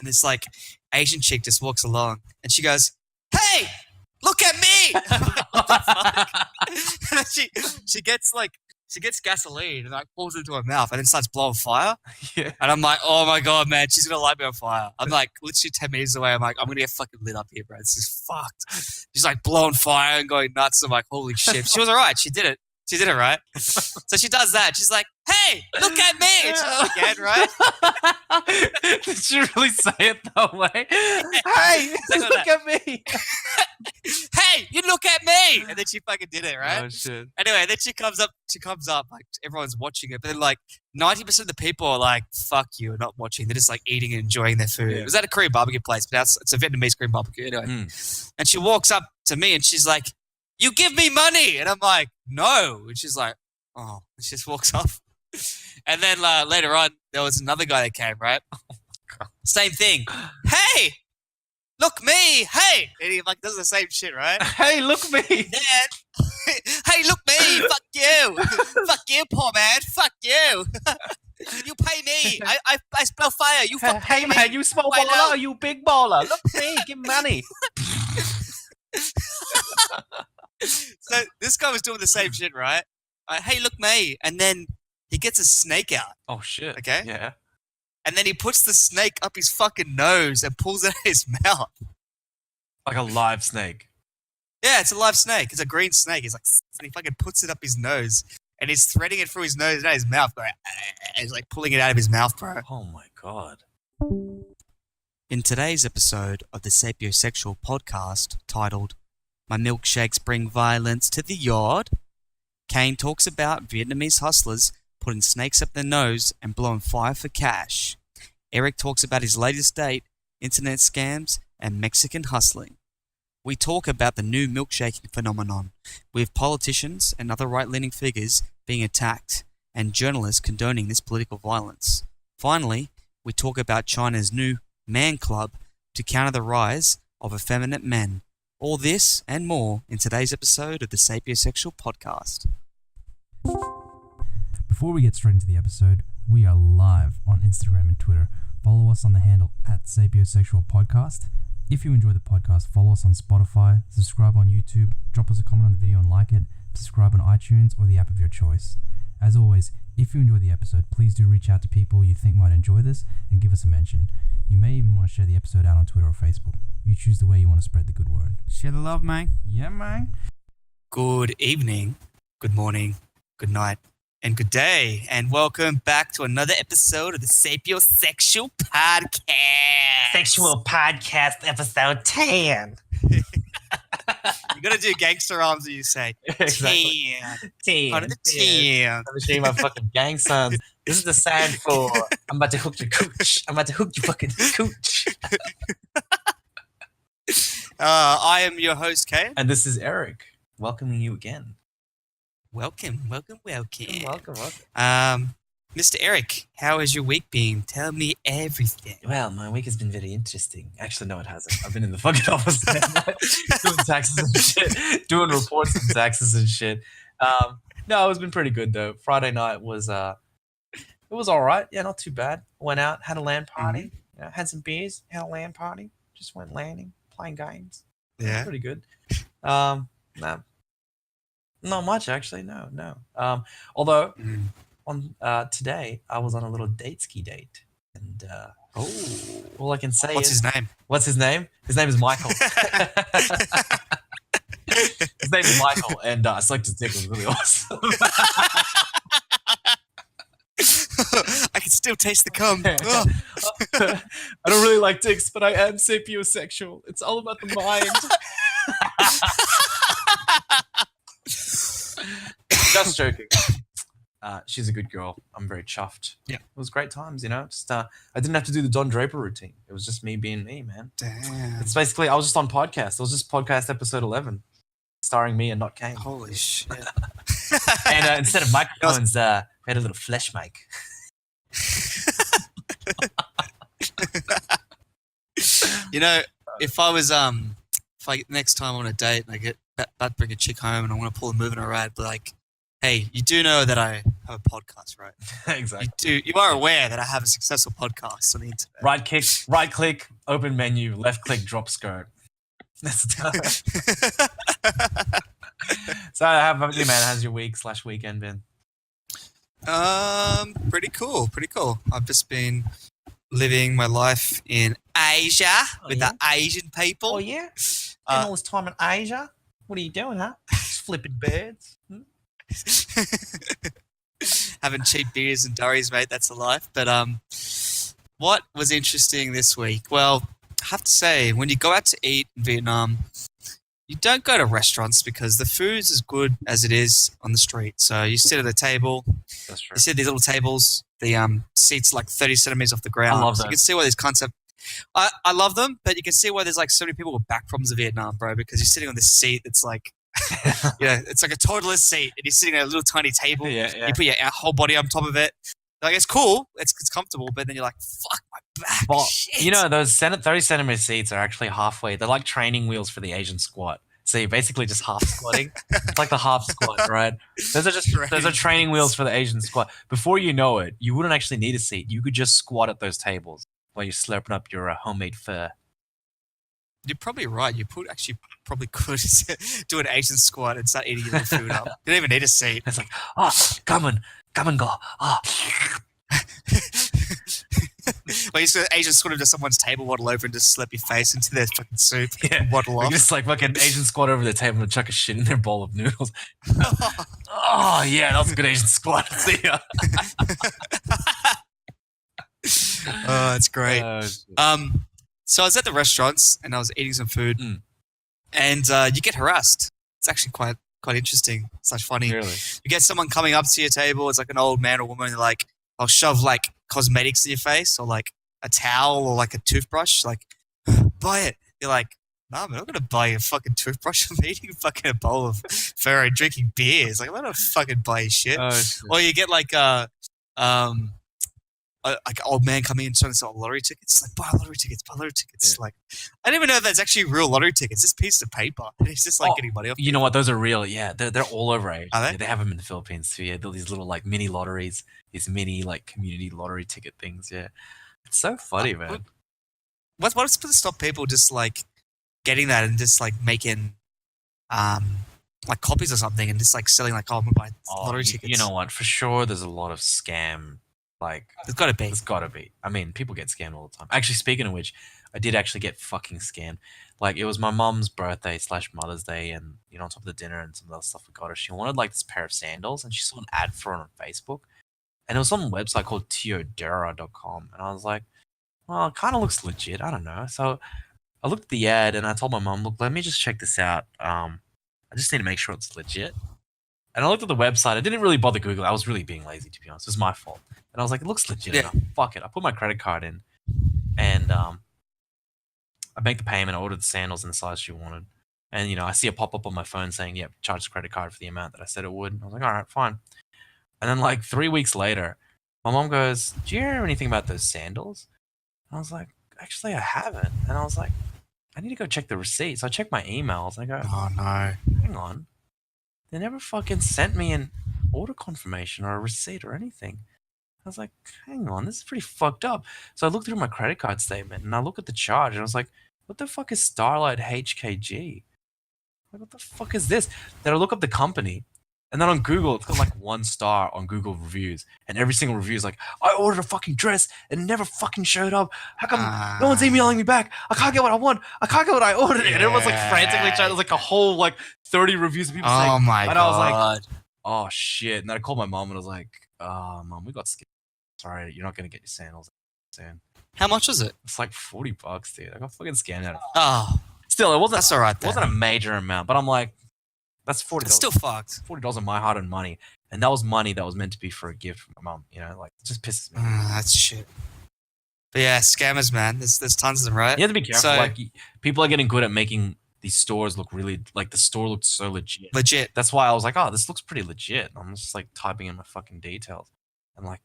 and this like Asian chick just walks along, and she goes, "Hey, look at me!" What the fuck? And then she gets gasoline and like pours it into her mouth, and then starts blowing fire. Yeah. And I'm like, "Oh my god, man, she's gonna light me on fire." I'm like literally 10 meters away. I'm like, "I'm gonna get fucking lit up here, bro. This is fucked." She's like blowing fire and going nuts. I'm like, "Holy shit!" She was alright. She did it. She did it right. So she does that. She's like, "Hey, look at me!" And she does it again, right? Did she really say it that way? Hey, look at me. "Hey, you look at me!" And then she fucking did it, right? Oh shit. Anyway, then she comes up, like everyone's watching it, but then like 90% of the people are like, "Fuck you," not watching. They're just like eating and enjoying their food. Yeah. It was at a Korean barbecue place, but it's a Vietnamese Korean barbecue anyway. And she walks up to me and she's like, "You give me money," and I'm like, "No," and she's like, "Oh," and she just walks off. And then later on, there was another guy that came, right? Same thing. "Hey, look me, hey," and he like does the same shit, right? Hey, look me. Then, "Hey, look me, fuck you, fuck you, poor man, fuck you. You pay me, I spell fire, you fuck Hey me. man, you small Right baller, now." you big baller. Look me, give me money. So this guy was doing the same shit, right? "Hey, look me," and then he gets a snake out, Oh shit. Okay. Yeah. and then he puts the snake up his fucking nose and pulls it out of his mouth. Like a live snake. Yeah, it's a live snake. It's a green snake. He's like, and he fucking puts it up his nose, and he's threading it through his nose and out his mouth, going, and he's like pulling it out of his mouth, bro. Oh my god. In today's episode of the Sapiosexual Podcast, titled "My Milkshakes Bring Violence to the Yard," Kain talks about Vietnamese hustlers putting snakes up their nose and blowing fire for cash. Eric talks about his latest date, internet scams, and Mexican hustling. We talk about the new milkshaking phenomenon, with politicians and other right-leaning figures being attacked, and journalists condoning this political violence. Finally, we talk about China's new man club to counter the rise of effeminate men. All this and more in today's episode of the Sapiosexual Podcast. Before we get straight into the episode, we are live on Instagram and Twitter. Follow us on the handle @Sapiosexual Podcast. If you enjoy the podcast, follow us on Spotify, subscribe on YouTube, drop us a comment on the video and like it, subscribe on iTunes or the app of your choice. As always, if you enjoy the episode, please do reach out to people you think might enjoy this and give us a mention. You may even want to share the episode out on Twitter or Facebook. You choose the way you want to spread the good word. Share the love, man. Yeah, man. Good evening, good morning, good night, and good day, and welcome back to another episode of the Sapiosexual Podcast. Sexual Podcast episode 10. You gotta do gangster arms when you say Exactly. 10. 10. Part of the 10. Let me show you my fucking gang sons. This is the sign for I'm about to hook your cooch. I'm about to hook your fucking cooch. I am your host, Kain. And this is Eric, welcoming you again. Welcome. Welcome. Mr. Eric, how has your week been? Tell me everything. Well, my week has been very interesting. Actually, no, it hasn't. I've been in the fucking office doing taxes and shit, doing reports and taxes and shit. No, it's been pretty good though. Friday night was it was all right. Yeah, not too bad. Went out, had a LAN party. You know, had some beers, had a LAN party. Just went landing, playing games. Yeah. Pretty good. No, not much actually. No. Although. On today, I was on a little date ski date, and all I can say What's is his name? What's his name? His name is Michael. His name is Michael, and I sucked his dick. It was really awesome. I can still taste the cum. Oh. I don't really like dicks, but I am sapiosexual. It's all about the mind. Just joking. She's a good girl. I'm very chuffed. Yeah. It was great times, you know. Just I didn't have to do the Don Draper routine. It was just me being me, man. Damn. It's basically I was just on podcast. It was just podcast episode 11, starring me and not Kain. Holy shit. And instead of microphones, we had a little flesh mic. You know, if next time on a date and I get about to bring a chick home and I want to pull a move in a ride, but like, hey, you do know that I have a podcast, right? Exactly. You are aware that I have a successful podcast on the internet. Right click, open menu, left click, drop skirt. That's So how about you, man? How's your week/weekend been? Pretty cool. I've just been living my life in Asia with the Asian people. Oh yeah, spend all this time in Asia. What are you doing, huh? Just flipping birds. Having cheap beers and durries, mate. That's the life. But what was interesting this week? Well, I have to say, when you go out to eat in Vietnam, you don't go to restaurants because the food's as good as it is on the street. So you sit at a table. That's true. You sit at these little tables. The seats like 30 centimeters off the ground. I love so that. you can see why this concept. I love them, but you can see why there's like so many people with back problems in Vietnam, bro. Because you're sitting on this seat that's like, it's like a toddler's seat, and you're sitting at a little tiny table. Yeah. You put your whole body on top of it. Like it's cool, it's comfortable, but then you're like, fuck my back. But shit. you know, those 30 centimeter seats are actually halfway. They're like training wheels for the Asian squat. So you're basically just half squatting. It's like the half squat, right? Those are training wheels for the Asian squat. Before you know it, you wouldn't actually need a seat. You could just squat at those tables while you're slurping up your homemade pho. You're probably right. You probably could do an Asian squat and start eating your little food up. You don't even need a seat. It's like, come and go. Well, you just Asian squat into someone's table, waddle over and just slap your face into their fucking soup. Yeah, waddle you off. just like fucking Asian squat over the table and chuck a shit in their bowl of noodles. Oh yeah, that was a good Asian squat. See ya. Oh, it's great. So I was at the restaurants and I was eating some food, and you get harassed. It's actually quite interesting / funny. Really? You get someone coming up to your table. It's like an old man or woman. They're like, I'll shove like cosmetics in your face or like a towel or like a toothbrush. Like, buy it. You're like, no, I'm not gonna buy you a fucken toothbrush. I'm eating fucking a bowl of Ferrero, drinking beers. Like, I'm not gonna fucking buy you shit. Oh, shit. Or you get like like an old man coming in trying to sell lottery tickets. Like, buy lottery tickets. Yeah. Like, I didn't even know that's actually real lottery tickets. This piece of paper. He's just like getting money off. You know what? Those are real. Yeah, they're all over Asia. Are they? Yeah, they have them in the Philippines too. Yeah, they're these little like mini lotteries, these mini like community lottery ticket things. Yeah, it's so funny, man. What's supposed to stop people just like getting that and just like making like copies or something and just like selling like, I'm gonna buy lottery tickets. You know what? For sure, there's a lot of scam. Like, There's got to be. There's got to be. I mean, people get scammed all the time. Actually, speaking of which, I did actually get fucking scammed. Like, it was my mom's birthday / Mother's Day, and on top of the dinner and some of the other stuff we got her, she wanted like this pair of sandals, and she saw an ad for it on Facebook, and it was on a website called Teodora.com, and I was like, well, it kind of looks legit. I don't know. So I looked at the ad, and I told my mom, look, let me just check this out. I just need to make sure it's legit. And I looked at the website. I didn't really bother Google. I was really being lazy, to be honest. It was my fault. And I was like, it looks legit enough. Fuck it. I put my credit card in, and I make the payment. I ordered the sandals in the size she wanted. And, I see a pop-up on my phone saying, yep, charge the credit card for the amount that I said it would. I was like, all right, fine. And then like 3 weeks later, my mom goes, do you hear anything about those sandals? And I was like, actually, I haven't. And I was like, I need to go check the receipt. So I checked my emails. And I go, Oh no. hang on. They never fucking sent me an order confirmation or a receipt or anything. I was like, hang on, this is pretty fucked up. So I looked through my credit card statement and I look at the charge and I was like, what the fuck is Starlight HKG? Like, what the fuck is this? Then I look up the company, and then on Google, it's got like 1 star on Google reviews, and every single review is like, I ordered a fucking dress and it never fucking showed up. How come no one's emailing me back? I can't get what I want. I can't get what I ordered. And everyone's like frantically trying. There's like a whole like 30 reviews of people saying, Oh my and god. I was like, oh shit. And then I called my mom and I was like, mom, we got scammed. Sorry, you're not going to get your sandals soon. How much was it? It's like $40, dude. I got fucking scammed out of it. Oh, Still, it wasn't. that's all right. It wasn't a major amount, but I'm like, that's $40. It's still fucked. $40 of my hard-earned money, and that was money that was meant to be for a gift from my mom. Like it just pisses me off. That's shit. But yeah, scammers, man. There's tons of them, right? You have to be careful. So- Like people are getting good at making these stores look really like the store looked so legit. Legit. That's why I was like, oh, this looks pretty legit. I'm just like typing in my fucking details. I'm like,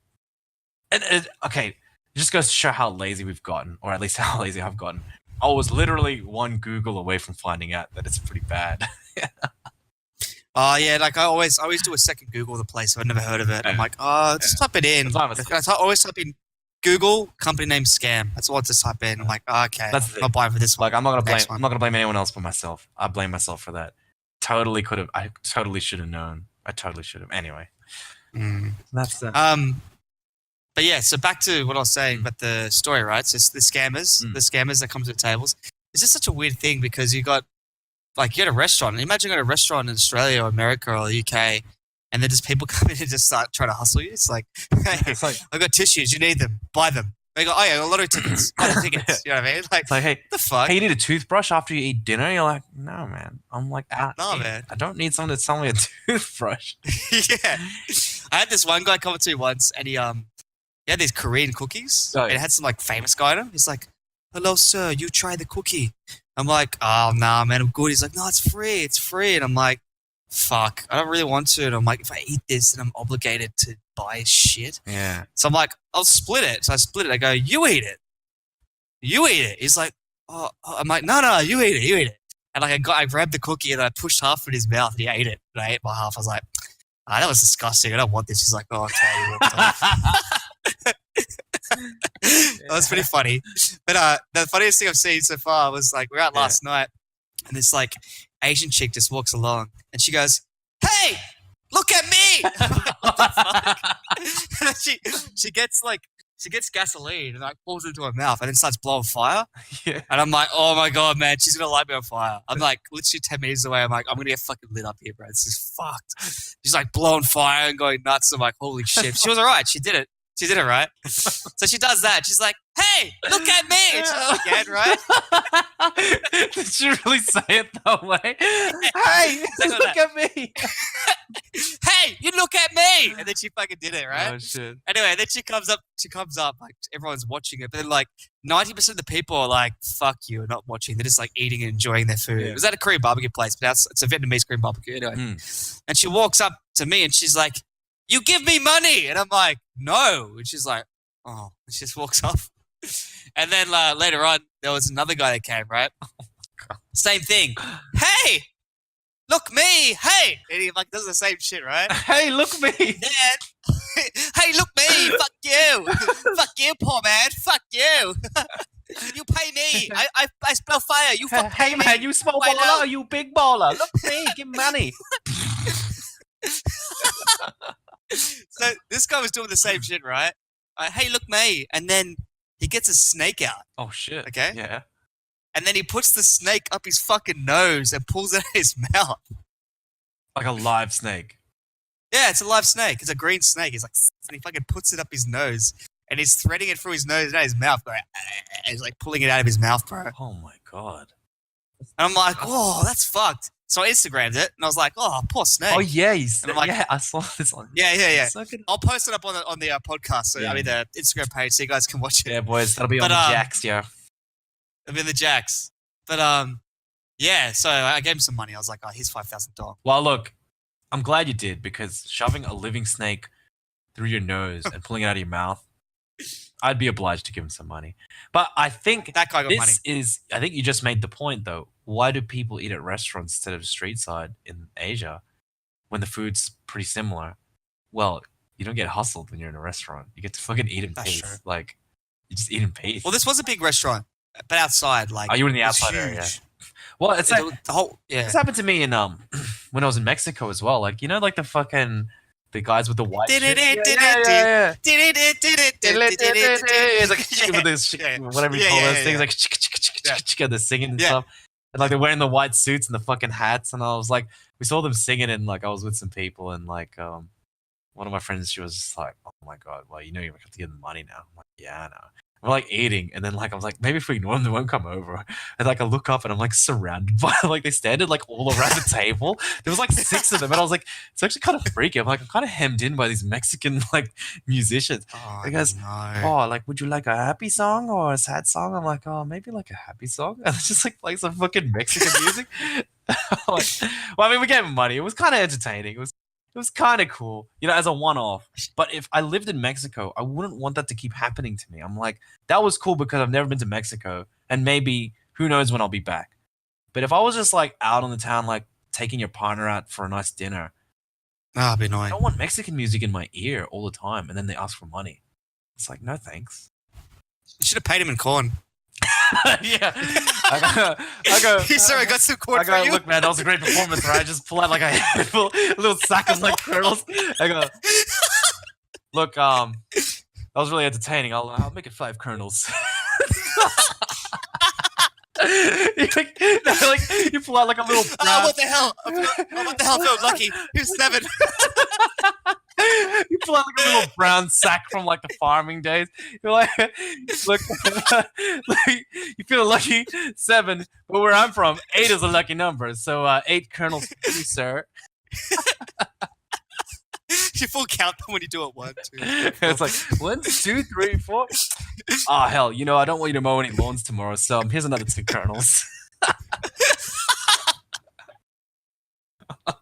okay, it just goes to show how lazy we've gotten, or at least how lazy I've gotten. I was literally one Google away from finding out that it's pretty bad. Oh yeah, like I always do a second Google of the place, so I've never heard of it. I'm like, just type it in. I always type in Google company name scam. That's all I just type in. I'm like, okay, That's I'm not buying for this one. Like, I'm not gonna blame anyone else but myself. I blame myself for that. I totally should have known. I totally should have. Anyway, that's But yeah, so back to what I was saying about the story, right? So it's the scammers that come to the tables. It's just such a weird thing because you're at a restaurant. Imagine you're at a restaurant in Australia or America or the UK, and then just people come in and just start trying to hustle you. It's like, hey, I've got tissues. You need them. Buy them. They go, oh yeah, a lottery tickets. Buy the tickets. You know what I mean? Like, it's like, hey, what the fuck? Hey, you need a toothbrush after you eat dinner? You're like, no, man. I'm like, man. I don't need someone to sell me a toothbrush. Yeah. I had this one guy come up to me once, and he had these Korean cookies, and it had some like famous guy in them. He's like, hello, sir, you try the cookie. I'm like, oh, nah, man, I'm good. He's like, no, it's free. And I'm like, fuck, I don't really want to. And I'm like, if I eat this, then I'm obligated to buy shit. Yeah. So I'm like, I'll split it. So I split it. I go, you eat it. He's like, oh, I'm like, no, you eat it. And like I grabbed the cookie and I pushed half in his mouth and he ate it. And I ate my half. I was like, that was disgusting. I don't want this. He's like, oh, okay. That was pretty funny. But the funniest thing I've seen so far was like we're out last night and this like Asian chick just walks along and she goes, hey, look at me. What the fuck? And she gets gasoline and like pours it into her mouth and then starts blowing fire. Yeah. And I'm like, oh my God, man, she's gonna light me on fire. I'm like literally 10 meters away. I'm like, I'm gonna get fucking lit up here, bro. This is fucked. She's like blowing fire and going nuts. I'm like, holy shit. She was alright. She did it. She did it, right? So she does that. She's like, hey, look at me. And she's again, right? Did she really say it that way? Hey, look at me. Hey, you look at me. And then she fucking did it, right? Oh, shit. Anyway, then she comes up, like everyone's watching it. But then like 90% of the people are like, fuck you, are not watching. They're just like eating and enjoying their food. Yeah. It was at a Korean barbecue place, but it's a Vietnamese Korean barbecue anyway. And she walks up to me and she's like, you give me money. And I'm like, no. And she's like, oh. And she just walks off. And then later on, there was another guy that came, right? Oh my God. Same thing. Hey, look me. Hey. And he like does the same shit, right? Hey, look me. Then, hey, look me. Fuck you. Fuck you, poor man. Fuck you. You pay me. I spell fire. You fuck Hey, man, you small baller. You big baller. Look me. Give me money. So this guy was doing the same shit, right? Hey, look me. And then he gets a snake out. Oh, shit. Okay? Yeah. And then he puts the snake up his fucking nose and pulls it out of his mouth. Like a live snake. Yeah, it's a live snake. It's a green snake. He's like, and he fucking puts it up his nose. And he's threading it through his nose and out his mouth. And he's like pulling it out of his mouth, bro. Oh, my God. And I'm like, oh, that's fucked. So I Instagrammed it, and I was like, "Oh, poor snake." Oh yeah, like, yeah, I saw this one. Yeah. I'll post it up on the podcast. So I mean the Instagram page, so you guys can watch it. Yeah, boys, that'll be on the Jacks, yeah. It'll be in the Jacks. But yeah. So I gave him some money. I was like, "Oh, here's $5,000." Well, look, I'm glad you did because shoving a living snake through your nose and pulling it out of your mouth, I'd be obliged to give him some money. But I think that guy got money. I think you just made the point though. Why do people eat at restaurants instead of street side in Asia when the food's pretty similar? Well, you don't get hustled when you're in a restaurant. You get to fucking eat in peace. True. Like, you just eat in peace. Well, this was a big restaurant, but outside. Like, you were in the outside area? Yeah. Well, it's like the whole. Yeah. This happened to me in when I was in Mexico as well. Like, you know, like the guys with the white shit. It's like with this whatever you call those things, like they're singing and stuff. And like they're wearing the white suits and the fucking hats, and I was like, we saw them singing, and like I was with some people, and like one of my friends, she was just like, oh my God, well, you know you have to give them money now. I'm like, yeah, I know. We're like eating, and then like I was like, maybe if we ignore them, they won't come over. And like I look up, and I'm like surrounded by like they standed like all around the table. There was like 6 of them, and I was like, it's actually kind of freaky. I'm like, I'm kind of hemmed in by these Mexican like musicians. Oh, they goes, oh, like, would you like a happy song or a sad song? I'm like, oh, maybe like a happy song. And it's just like play some fucking Mexican music. Like, well, I mean, we gave them money. It was kind of entertaining. It was kind of cool, you know, as a one-off. But if I lived in Mexico, I wouldn't want that to keep happening to me. I'm like, that was cool because I've never been to Mexico, and maybe who knows when I'll be back. But if I was just like out on the town, like taking your partner out for a nice dinner. Ah, it'd be I annoying. don't want Mexican music in my ear all the time, and then they ask for money. It's like, no thanks. You should have paid him in corn. Yeah. I go. Sir, I got some corn for you. Look, man, that was a great performance, right? I just pull out like a little sack of like kernels. I go, look, that was really entertaining. I'll make it 5 kernels. You pull out like a little. Oh, what the hell? What the hell felt lucky? Here's 7. You pull out like a little brown sack from like the farming days. You're like, look, you feel lucky 7, but where I'm from, 8 is a lucky number. So 8 kernels for you, sir. You full count them when you do it 1, 2. It's like 1, 2, 3, 4. Oh hell, I don't want you to mow any lawns tomorrow, so here's another 2 kernels. We're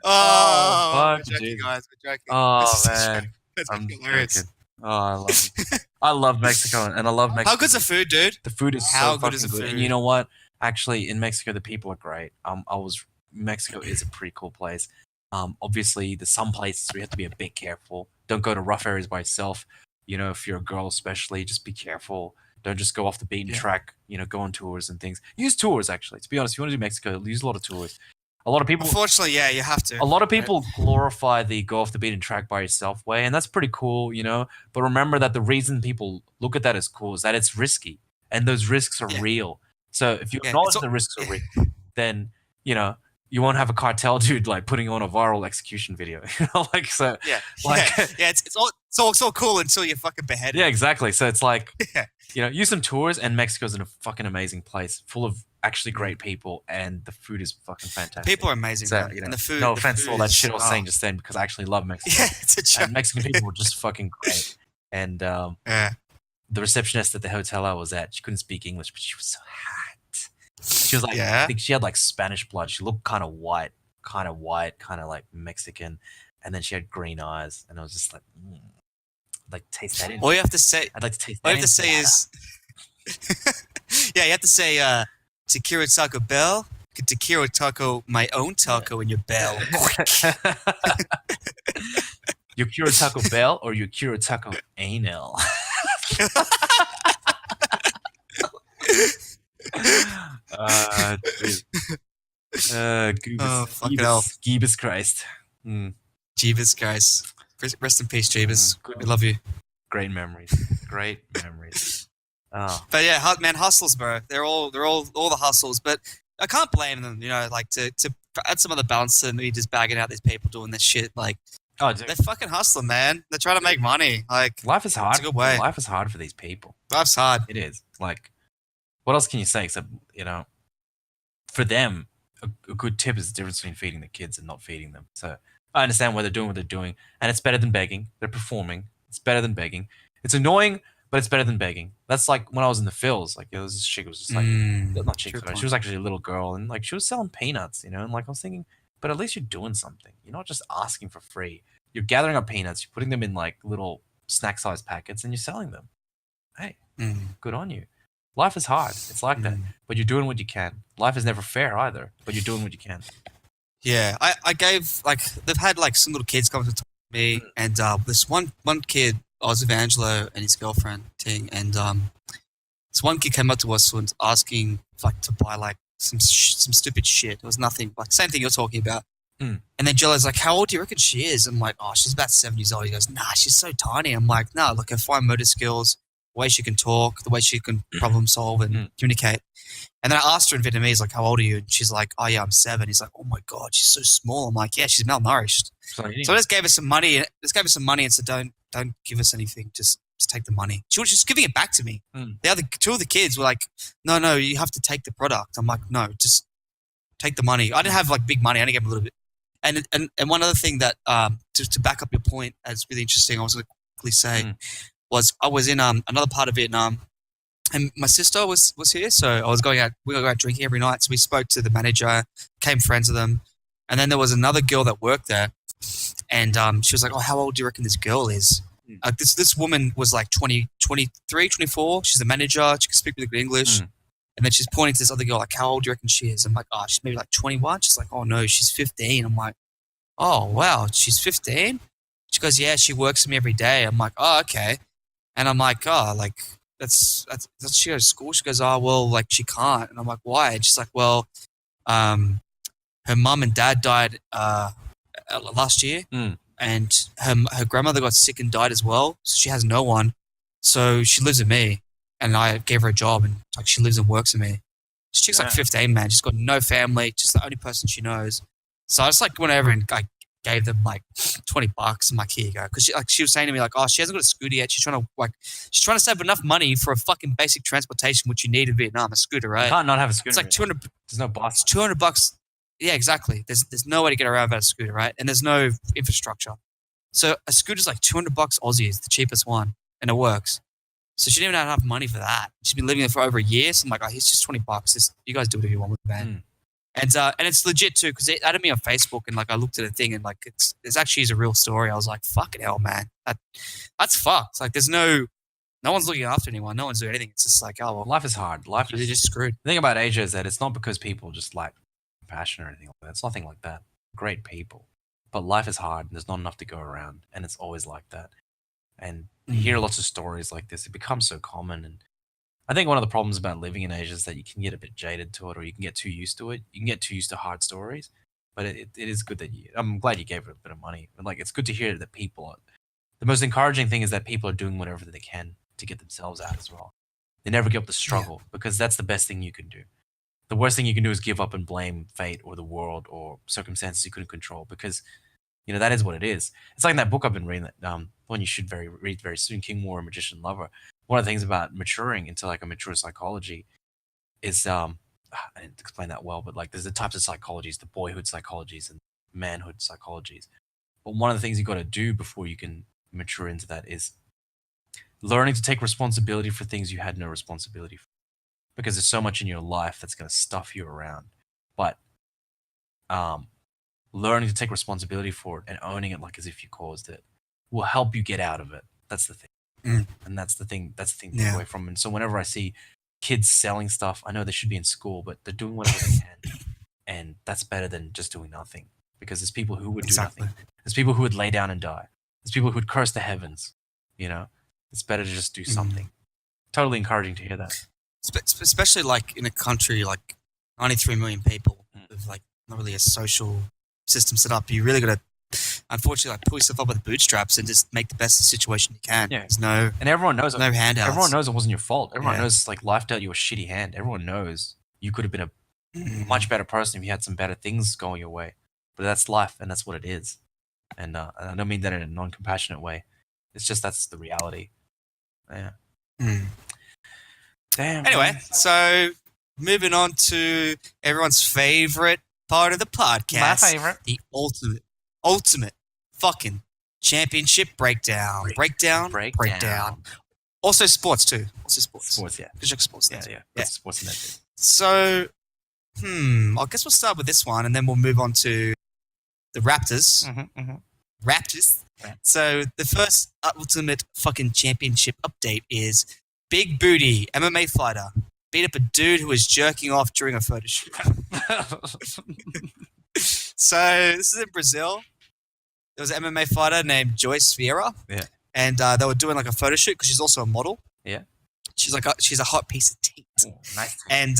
fuck, joking, dude. guys. We're joking. Oh man, That's I'm hilarious. joking. Oh, I love it. I love Mexico, and I love Mexico. How good's the food, dude? The food is How so good fucking is the good. food? And you know what? Actually, in Mexico, the people are great. Mexico is a pretty cool place. Obviously, there's some places where you have to be a bit careful. Don't go to rough areas by yourself. If you're a girl, especially, just be careful. Don't just go off the beaten track. Go on tours and things. Use tours, actually. To be honest, if you want to do Mexico, use a lot of tours. A lot of people. Unfortunately, yeah, you have to. A lot of people glorify the go off the beaten track by yourself way, and that's pretty cool, But remember that the reason people look at that as cool is that it's risky, and those risks are real. So if you acknowledge the risks are real, then you won't have a cartel dude like putting on a viral execution video, it's all cool until you're fucking beheaded. Yeah, exactly. So it's like, use some tours, and Mexico's in a fucking amazing place, full of actually great people, and the food is fucking fantastic. People are amazing, so, man. And the food. No offense to all that shit I was saying just then, because I actually love Mexico. Yeah, it's a joke. And Mexican people were just fucking great. And the receptionist at the hotel I was at, she couldn't speak English, but she was so hot. She was like, I think she had like Spanish blood. She looked kind of white, kind of like Mexican, and then she had green eyes, and I was just like, I'd like to taste that. All you have to say. I'd like to taste that. All you have to say is, you have to say, Tequila Taco Bell. Tequila Taco, my own taco in your bell. You cure Taco Bell or you cure Taco Anal? Jeebus Christ. Jeebus, guys. Rest in peace, Jeebus. We love you. Great memories. Great memories. Oh. But yeah, man, hustles, bro. They're all the hustles. But I can't blame them, to add some other balance to me just bagging out these people doing this shit. Like, they're fucking hustling, man. They're trying to make money. Like, life is hard. It's a good way. Life is hard for these people. Life's hard. It is. Like, what else can you say except, for them, a good tip is the difference between feeding the kids and not feeding them. So I understand why they're doing what they're doing, and it's better than begging. They're performing. It's better than begging. It's annoying, but it's better than begging. That's like when I was in the Phils. Like, there was this chick who was just like, not chick, sorry, she was actually a little girl, and like she was selling peanuts, and like I was thinking, but at least you're doing something. You're not just asking for free. You're gathering up peanuts, you're putting them in like little snack-sized packets, and you're selling them. Hey, good on you. Life is hard. It's like that, but you're doing what you can. Life is never fair either, but you're doing what you can. Yeah, I gave, like, they've had like some little kids come to talk to me, and this one kid, I was with Angelo and his girlfriend, Ting, and this one kid came up to us and asking like to buy like some stupid shit. It was nothing, like same thing you're talking about. And then Jello's like, "How old do you reckon she is?" I'm like, "Oh, she's about 7 years old." He goes, "Nah, she's so tiny." I'm like, "No, look, her fine motor skills, the way she can talk, the way she can problem solve and communicate." And then I asked her in Vietnamese, like, "How old are you?" And she's like, "Oh yeah, I'm 7." He's like, "Oh my god, she's so small." I'm like, "Yeah, she's malnourished." So I just gave her some money. And said, "Don't give us anything. Just take the money." She was just giving it back to me. The other 2 of the kids were like, "No, you have to take the product." I'm like, "No, just take the money." I didn't have like big money. I only gave them a little bit. And one other thing that to back up your point, as really interesting, I was going to quickly say was I was in another part of Vietnam, and my sister was here, so I was going out. We were out drinking every night. So we spoke to the manager, became friends with them, and then there was another girl that worked there, and she was like, "Oh, how old do you reckon this girl is?" This woman was like 23, 24. She's the manager. She can speak really good English. And then she's pointing to this other girl, like, how old do you reckon she is? I'm like, oh, she's maybe like 21. She's like, oh no, she's 15. I'm like, oh wow, she's 15? She goes, yeah, she works with me every day. I'm like, oh, okay. And I'm like, oh, like, that's she goes to school? She goes, oh, well, like, she can't. And I'm like, why? And she's like, well, her mum and dad died last year, and her grandmother got sick and died as well. So she has no one. So she lives with me, and I gave her a job, and like she lives and works with me. This chick's like 15, man. She's got no family, just the only person she knows. So I just like went over and I gave them like $20. I'm like, here you go, because she was saying to me like, oh, she hasn't got a scooter yet. She's trying to save enough money for a fucking basic transportation, which you need in Vietnam, a scooter, right? You can't not have a scooter. It's like 200. There's no bus. It's $200. Yeah, exactly. There's no way to get around without a scooter, right? And there's no infrastructure. So a scooter's like $200 Aussie is the cheapest one, and it works. So she didn't even have enough money for that. She's been living there for over a year. So I'm like, oh, here's just $20. You guys do whatever you want with the van. And it's legit too, because it added me on Facebook, and like I looked at the thing, and like it's actually a real story. I was like, fucking hell, man, that's fucked. Like there's no one's looking after anyone. No one's doing anything. It's just like, oh well, life is hard. Life is just screwed. The thing about Asia is that it's not because people just like compassion or anything like that. It's nothing like that. Great people, but life is hard, and there's not enough to go around, and it's always like that. And you hear lots of stories like this. It becomes so common, and I think one of the problems about living in Asia is that you can get a bit jaded to it, or you can get too used to it. You can get too used to hard stories, but it is good that I'm glad you gave it a bit of money. But like, it's good to hear that the most encouraging thing is that people are doing whatever they can to get themselves out as well. They never give up the struggle, because that's the best thing you can do. The worst thing you can do is give up and blame fate or the world or circumstances you couldn't control, because that is what it is. It's like in that book I've been reading, that one you should read very soon, King, Warrior, Magician, Lover. One of the things about maturing into like a mature psychology is I didn't explain that well, but like there's the types of psychologies, the boyhood psychologies and manhood psychologies. But one of the things you got to do before you can mature into that is learning to take responsibility for things you had no responsibility for, because there's so much in your life that's going to stuff you around. But learning to take responsibility for it and owning it like as if you caused it will help you get out of it. That's the thing. And that's the thing to get away from. And so whenever I see kids selling stuff, I know they should be in school, but they're doing whatever they can. And that's better than just doing nothing, because there's people who would do nothing. There's people who would lay down and die. There's people who would curse the heavens. It's better to just do something. Totally encouraging to hear that. Especially like in a country like 93 million people with like not really a social system set up. You really got to, unfortunately, like pull yourself up with the bootstraps and just make the best of the situation you can. Yeah. There's no, and everyone knows no handouts. Everyone knows it wasn't your fault. Everyone knows like life dealt you a shitty hand. Everyone knows you could have been a much better person if you had some better things going your way. But that's life, and that's what it is. And I don't mean that in a non-compassionate way. It's just that's the reality. Yeah. Damn. Anyway, man. so moving on to everyone's favorite part of the podcast. My favorite. The ultimate fucking championship breakdown. Breakdown. Also sports too. Sports, yeah. Because like sports. Yeah. Sports in that too. So, I guess we'll start with this one, and then we'll move on to the Raptors. Raptors. Right. So the first ultimate fucking championship update is big booty MMA fighter beat up a dude who was jerking off during a photo shoot. So this is in Brazil. There was an MMA fighter named Joyce Vieira. Yeah. And they were doing like a photo shoot because she's also a model. Yeah. She's a hot piece of teat. Oh, nice. And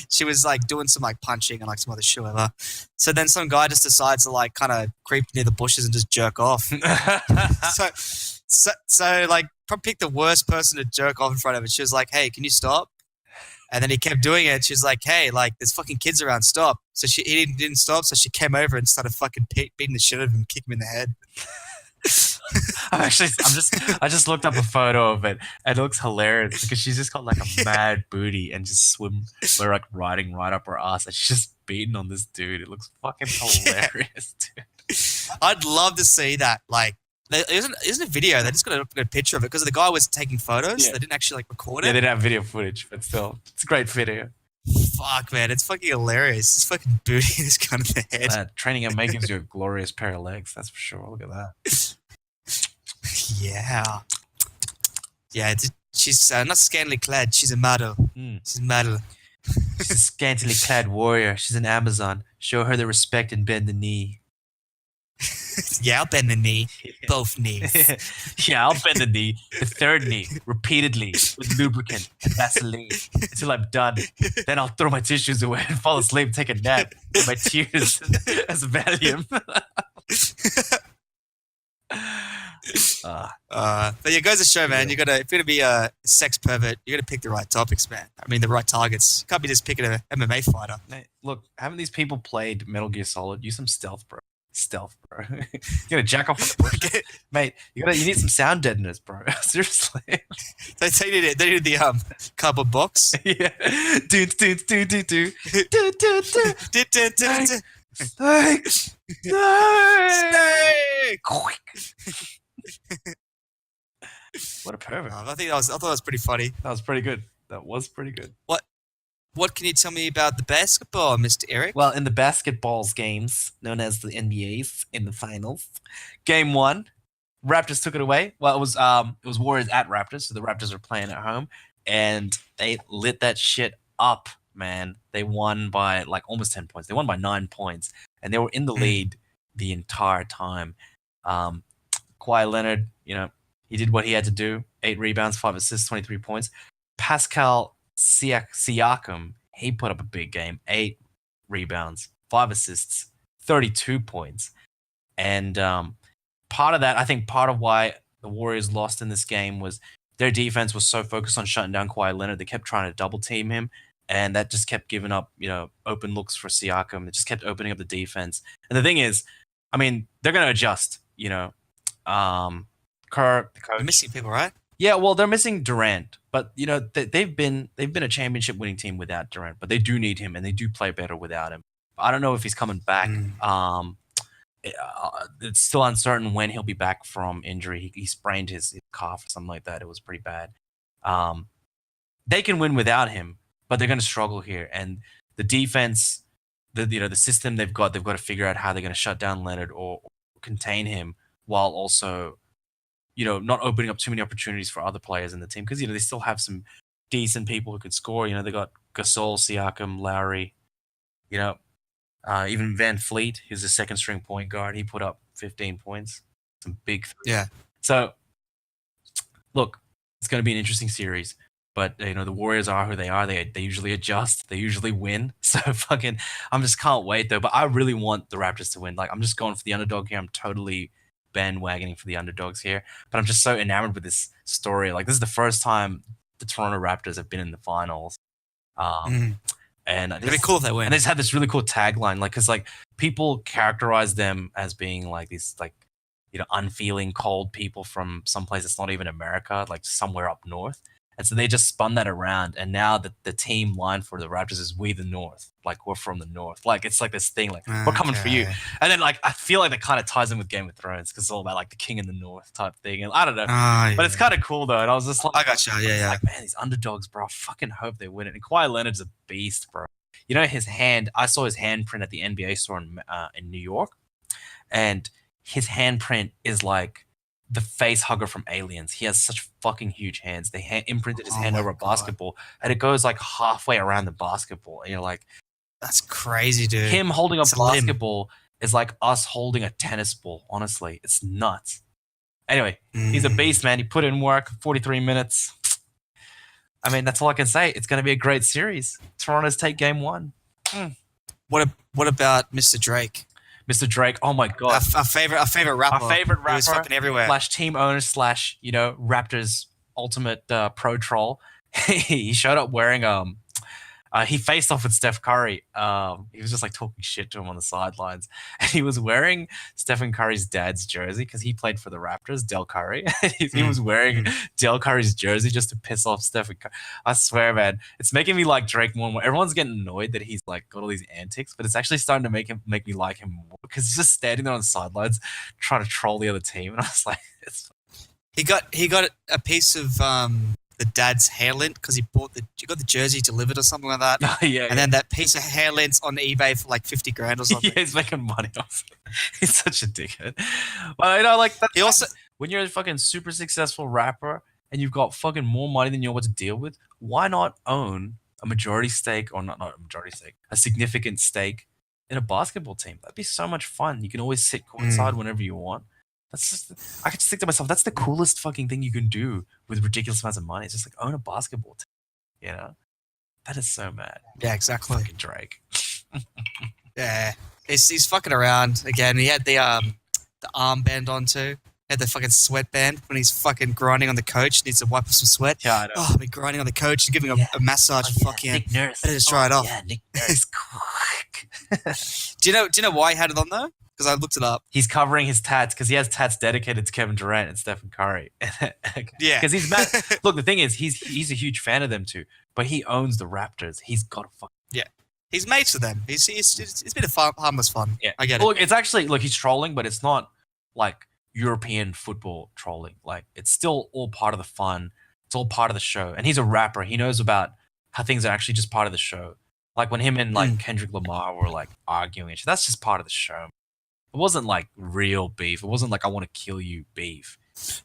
she was like doing some like punching and like some other shit, whatever. So then some guy just decides to like kind of creep near the bushes and just jerk off. so like probably pick the worst person to jerk off in front of her. She was like, "Hey, can you stop?" And then he kept doing it. She's like, "Hey, like there's fucking kids around, stop." So he didn't stop. So she came over and started fucking beating the shit out of him, kicking him in the head. I just looked up a photo of it, and it looks hilarious because she's just got like a mad booty and just we're like riding right up her ass, and she's just beating on this dude. It looks fucking hilarious, dude. I'd love to see that. Like, there isn't a video. They just got a picture of it because the guy was taking photos. Yeah. They didn't actually like record it. Yeah, they didn't have video footage, but still, it's a great video. Fuck, man, it's fucking hilarious. This fucking booty is kind of the head. Training MMA gives you a glorious pair of legs. That's for sure. Look at that. Yeah. She's not scantily clad. She's a model. She's a model. She's a scantily clad warrior. She's an Amazon. Show her the respect and bend the knee. Yeah, I'll bend the knee. Both knees. Yeah, I'll bend the knee. The third knee, repeatedly, with lubricant and Vaseline, until I'm done. Then I'll throw my tissues away and fall asleep, take a nap, with my tears as Valium. But yeah, goes to show, man. You gotta, if you're gonna be a sex pervert, you gotta pick the right topics, man. I mean, the right targets. You can't be just picking an MMA fighter. Mate, look, haven't these people played Metal Gear Solid? Use some stealth, bro. Stealth, bro. You gotta jack off on the bush. Mate, you need some sound deadeners, bro. Seriously. They needed the cardboard box. Yeah. Do. Snake! What a pervert. I thought that was pretty funny. That was pretty good. What can you tell me about the basketball, Mr. Eric? Well, in the basketballs games, known as the NBAs, in the finals, game 1, Raptors took it away. Well, it was Warriors at Raptors, so the Raptors were playing at home, and they lit that shit up, man. They won by like almost 10 points. They won by 9 points, and they were in the lead the entire time. Kawhi Leonard, he did what he had to do. 8 rebounds, 5 assists, 23 points. Pascal Siakam, he put up a big game. 8 rebounds, 5 assists, 32 points. And part of why the Warriors lost in this game was their defense was so focused on shutting down Kawhi Leonard. They kept trying to double team him, and that just kept giving up, open looks for Siakam. It just kept opening up the defense. And the thing is, I mean, they're going to adjust, Kerr, the coach. You're missing people, right? Yeah, well, they're missing Durant, but they've been a championship winning team without Durant, but they do need him and they do play better without him. I don't know if he's coming back. It's still uncertain when he'll be back from injury. He sprained his calf or something like that. It was pretty bad. They can win without him, but they're going to struggle here. And the defense, the system they've got to figure out how they're going to shut down Leonard or contain him while also not opening up too many opportunities for other players in the team, because they still have some decent people who could score. They got Gasol, Siakam, Lowry, even Van Fleet, who's a second string point guard. He put up 15 points, some big threes. Yeah. So, look, it's going to be an interesting series. But the Warriors are who they are. They usually adjust. They usually win. So I'm just can't wait though. But I really want the Raptors to win. Like, I'm just going for the underdog here. I'm totally bandwagoning for the underdogs here, but I'm just so enamored with this story. Like, this is the first time the Toronto Raptors have been in the finals, and it'd be cool if they win. And they just had this really cool tagline, because people characterize them as being like these unfeeling, cold people from someplace that's not even America, like somewhere up north. And so they just spun that around, and now the team line for the Raptors is "We the North," like we're from the North. Like, it's like this thing, like we're coming for you. And then I feel like that kind of ties in with Game of Thrones, because it's all about like the King in the North type thing. And I don't know, but it's kind of cool though. And I was just like, I gotcha, yeah. Like, man, these underdogs, bro. I fucking hope they win it. And Kawhi Leonard's a beast, bro. His hand. I saw his handprint at the NBA store in New York, and his handprint is like the face hugger from Aliens. He has such fucking huge hands. They imprinted his hand over a basketball, and it goes like halfway around the basketball. And you're like, that's crazy, dude. Him holding a basketball is like us holding a tennis ball. Honestly, it's nuts. Anyway, he's a beast, man. He put in work. 43 minutes. I mean, that's all I can say. It's going to be a great series. Toronto's take game 1. What about Mr. Drake? Mr. Drake, oh my god, our favorite rapper. Our favorite rapper, who's fucking everywhere. / team owner / Raptors ultimate pro troll. He showed up wearing he faced off with Steph Curry. He was just like talking shit to him on the sidelines, and he was wearing Stephen Curry's dad's jersey because he played for the Raptors, Del Curry. He was wearing Del Curry's jersey just to piss off Stephen Curry. I swear, man, it's making me like Drake more and more. Everyone's getting annoyed that he's like got all these antics, but it's actually starting to make me like him more, because he's just standing there on the sidelines trying to troll the other team, and I was like, he got a piece of the dad's hair lint because he got the jersey delivered or something like that. And then that piece of hair lint's on eBay for like $50,000 or something. Yeah, he's making money off it. He's such a dickhead. But like that. He also, when you're a fucking super successful rapper and you've got fucking more money than you know what to deal with, why not own a majority stake, or not a majority stake, a significant stake in a basketball team? That'd be so much fun. You can always sit courtside whenever you want. That's just, I could just think to myself, that's the coolest fucking thing you can do with ridiculous amounts of money. It's just like own a basketball team, you know? That is so mad. Yeah, exactly. Fucking Drake. Yeah, he's fucking around again. He had the armband on too. He had the fucking sweatband when he's fucking grinding on the coach. Needs to wipe off some sweat. Yeah, I know. Oh, I've been grinding on the coach and giving a massage. Fucking Nick Nurse. better just try it off. Yeah, Nick Nurse. Do you know why he had it on though? Because I looked it up. He's covering his tats because he has tats dedicated to Kevin Durant and Steph Curry. Yeah. Because he's mad. Look, the thing is, he's a huge fan of them too, but he owns the Raptors. He's got to fuck. Yeah. He's mates with them. It's been a harmless fun. Yeah. I get it. Look, it's actually, look, he's trolling, but it's not like European football trolling. Like, it's still all part of the fun. It's all part of the show. And he's a rapper. He knows about how things are actually just part of the show. Like when him and like Kendrick Lamar were like arguing and shit, that's just part of the show. It wasn't like real beef. It wasn't like I want to kill you beef.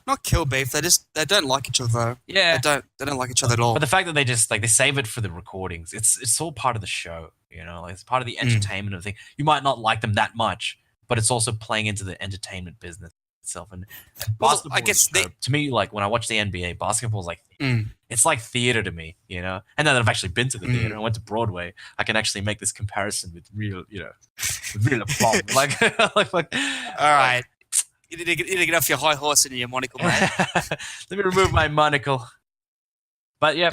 Not kill beef. They don't like each other though. Yeah. They don't like each other at all. But the fact that they just like they save it for the recordings, it's all part of the show, you know, like it's part of the entertainment of the thing. You might not like them that much, but it's also playing into the entertainment business itself. And basketball, I guess to me, like when I watch the NBA, basketball is like it's like theater to me, you know. And now that I've actually been to the theater, I went to Broadway, I can actually make this comparison with real, you know, with real applause. like, all right. You need to get off your high horse and your monocle, mate. Let me remove my monocle. But yeah,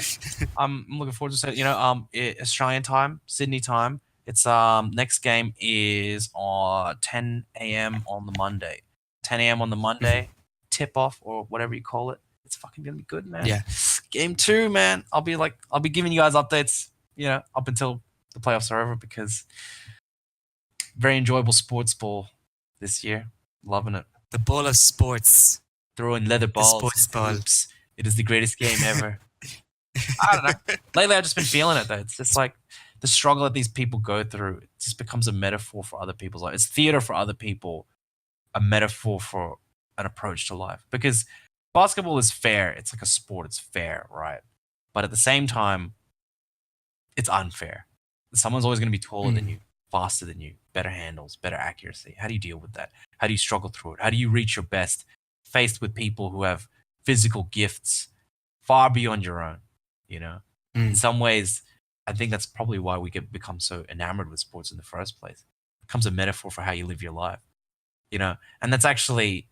I'm looking forward to it. You know, Australian time, Sydney time. It's next game is on 10 a.m. on the Monday. 10 a.m. on the Monday, tip off or whatever you call it. It's fucking gonna be good, man. Yeah. Game 2, man. I'll be giving you guys updates, you know, up until the playoffs are over because very enjoyable sports ball this year. Loving it. The ball of sports. Throwing leather balls. Sports ball. Hoops. It is the greatest game ever. I don't know. Lately, I've just been feeling it, though. It's just like the struggle that these people go through. It just becomes a metaphor for other people's life. It's theater for other people, a metaphor for an approach to life. Because basketball is fair. It's like a sport. It's fair, right? But at the same time, it's unfair. Someone's always going to be taller than you, faster than you, better handles, better accuracy. How do you deal with that? How do you struggle through it? How do you reach your best faced with people who have physical gifts far beyond your own? You know, in some ways, I think that's probably why we become so enamored with sports in the first place. It becomes a metaphor for how you live your life, you know, and that's actually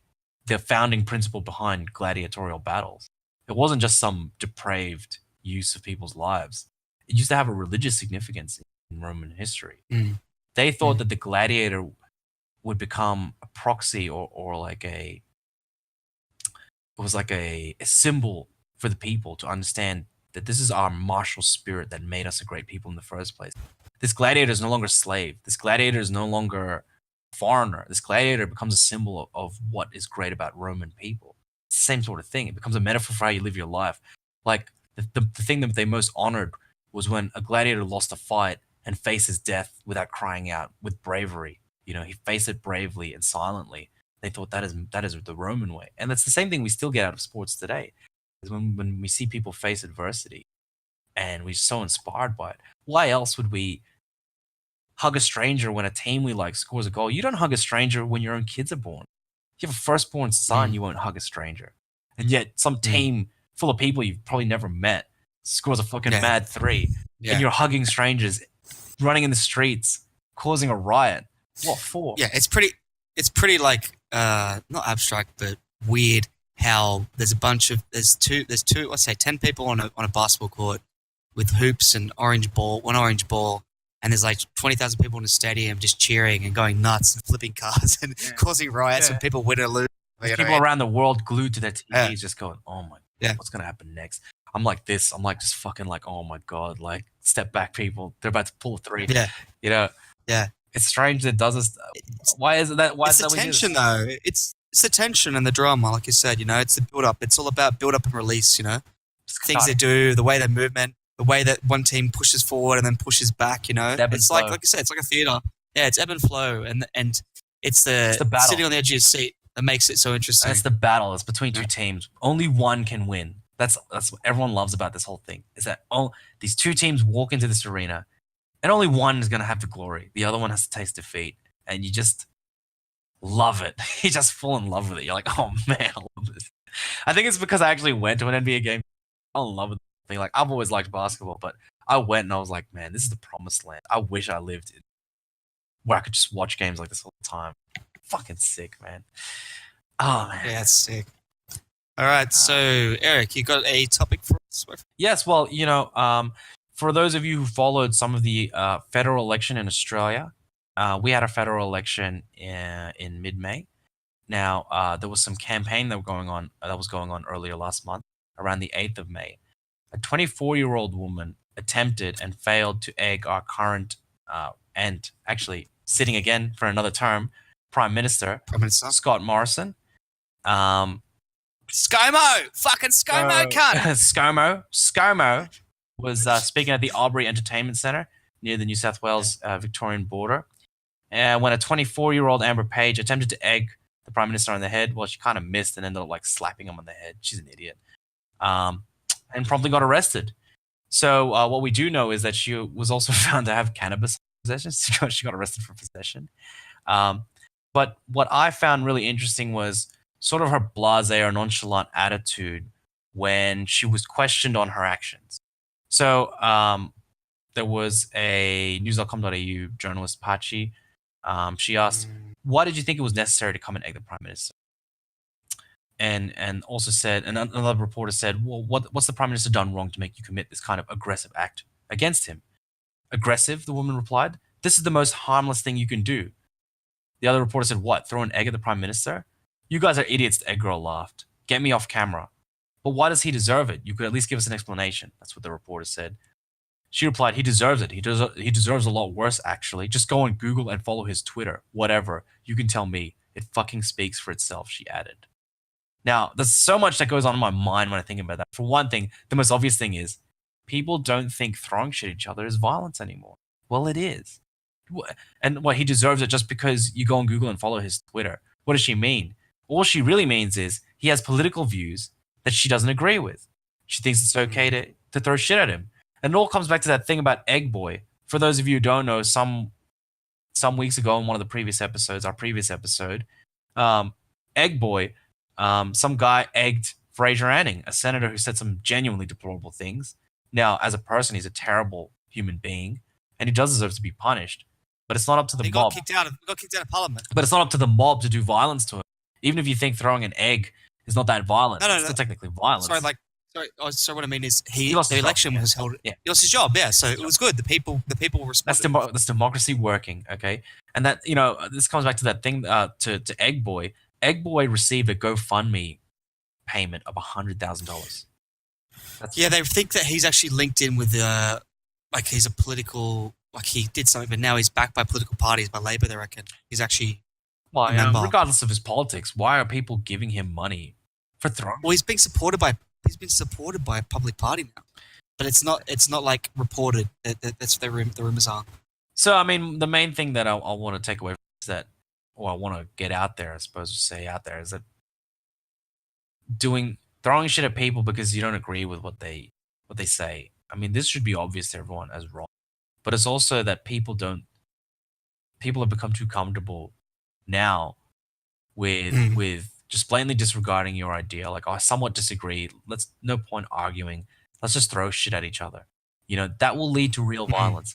the founding principle behind gladiatorial battles. It wasn't just some depraved use of people's lives. It used to have a religious significance in Roman history. They thought that the gladiator would become a proxy or like it was like a symbol for the people to understand that this is our martial spirit that made us a great people in the first place. This gladiator is no longer a slave. This gladiator is no longer a foreigner. This gladiator becomes a symbol of what is great about Roman people. It's the same sort of thing. It becomes a metaphor for how you live your life. Like the thing that they most honored was when a gladiator lost a fight and faced his death without crying out, with bravery. You know, he faced it bravely and silently. They thought that is the Roman way. And that's the same thing we still get out of sports today. Is when we see people face adversity and we're so inspired by it. Why else would we hug a stranger when a team we like scores a goal? You don't hug a stranger when your own kids are born. If you have a firstborn son, you won't hug a stranger. And yet some team full of people you've probably never met scores a fucking mad 3. And you're hugging strangers, running in the streets, causing a riot. What for? Yeah, it's pretty like not abstract but weird how there's 10 people on a basketball court with hoops and one orange ball, and there's like 20,000 people in the stadium just cheering and going nuts and flipping cars and causing riots when people win or lose. People around the world glued to their TVs just going, oh my God, what's going to happen next? I'm like this. I'm like just fucking like, oh my God, like step back people. They're about to pull a 3. Yeah. You know? Yeah. It's strange that it does this. Why is it that? Why it's is the that tension though. It's the tension and the drama, like you said. You know, it's the build up. It's all about build up and release. You know, things they do, the way they movement, the way that one team pushes forward and then pushes back. You know, it's like you said, it's like a theater. Yeah, it's ebb and flow, and it's the battle. sitting on the edge of your seat that makes it so interesting. And it's the battle. It's between two teams. Only one can win. That's what everyone loves about this whole thing, is that these two teams walk into this arena and only one is going to have the glory. The other one has to taste defeat. And you just love it. You just fall in love with it. You're like, oh man, I love this. I think it's because I actually went to an NBA game. I love it. Like, I've always liked basketball, but I went and I was like, man, this is the promised land. I wish I lived in where I could just watch games like this all the time. Fucking sick, man. Oh man. Yeah, that's sick. All right, so Eric, you got a topic for us? Yes, well, for those of you who followed some of the federal election in Australia, we had a federal election in mid-May. Now, there was some campaign that was going on earlier last month, around the 8th of May. A 24-year-old woman attempted and failed to egg our current and actually sitting again for another term, Prime Minister Scott Morrison. ScoMo! Fucking ScoMo, cunt! ScoMo was speaking at the Albury Entertainment Centre near the New South Wales Victorian border. And when a 24-year-old Amber Page attempted to egg the Prime Minister on the head, well, she kind of missed and ended up like slapping him on the head. She's an idiot. And promptly got arrested. So what we do know is that she was also found to have cannabis possession. She got arrested for possession. But what I found really interesting was sort of her blasé or nonchalant attitude when she was questioned on her actions. So there was a news.com.au journalist, Pachi. She asked, why did you think it was necessary to come and egg the Prime Minister? And also said, and another reporter said, well, what's the Prime Minister done wrong to make you commit this kind of aggressive act against him? Aggressive, the woman replied. This is the most harmless thing you can do. The other reporter said, what, throw an egg at the Prime Minister? You guys are idiots, the egg girl laughed. Get me off camera. But why does he deserve it? You could at least give us an explanation. That's what the reporter said. She replied, he deserves it. He deserves a lot worse, actually. Just go on Google and follow his Twitter. Whatever. You can tell me. It fucking speaks for itself, she added. Now, there's so much that goes on in my mind when I think about that. For one thing, the most obvious thing is people don't think throwing shit at each other is violence anymore. Well, it is. And he deserves it just because you go on Google and follow his Twitter. What does she mean? All she really means is he has political views that she doesn't agree with. She thinks it's okay to throw shit at him. And it all comes back to that thing about Egg Boy. For those of you who don't know, some weeks ago in one of the previous episodes, our previous episode, Egg Boy, some guy egged Fraser Anning, a senator who said some genuinely deplorable things. Now, as a person, he's a terrible human being, and he does deserve to be punished. But it's not up to the mob. Got kicked out of Parliament. But it's not up to the mob to do violence to him. Even if you think throwing an egg is not that violent, it's still technically violence. Sorry, what I mean is the election was held. Yeah. He lost his job. Yeah, so it was good. The people responded. That's democracy working. Okay, and that this comes back to that thing to Egg Boy. Egg Boy received a GoFundMe payment of $100,000. Yeah, they think that he's actually linked in with he's a political, he did something, but now he's backed by political parties, by Labor. They reckon he's actually. Well, regardless of his politics, why are people giving him money for throwing? Well, he's been supported by a public party now, but it's not like reported. That's the rumors are. So, I mean, the main thing that I want to take away is that, or I want to get out there, I suppose, is that throwing shit at people because you don't agree with what they say. I mean, this should be obvious to everyone as wrong, but it's also that people have become too comfortable now with just blatantly disregarding your idea. Like, I somewhat disagree. No point arguing. Let's just throw shit at each other. That will lead to real violence.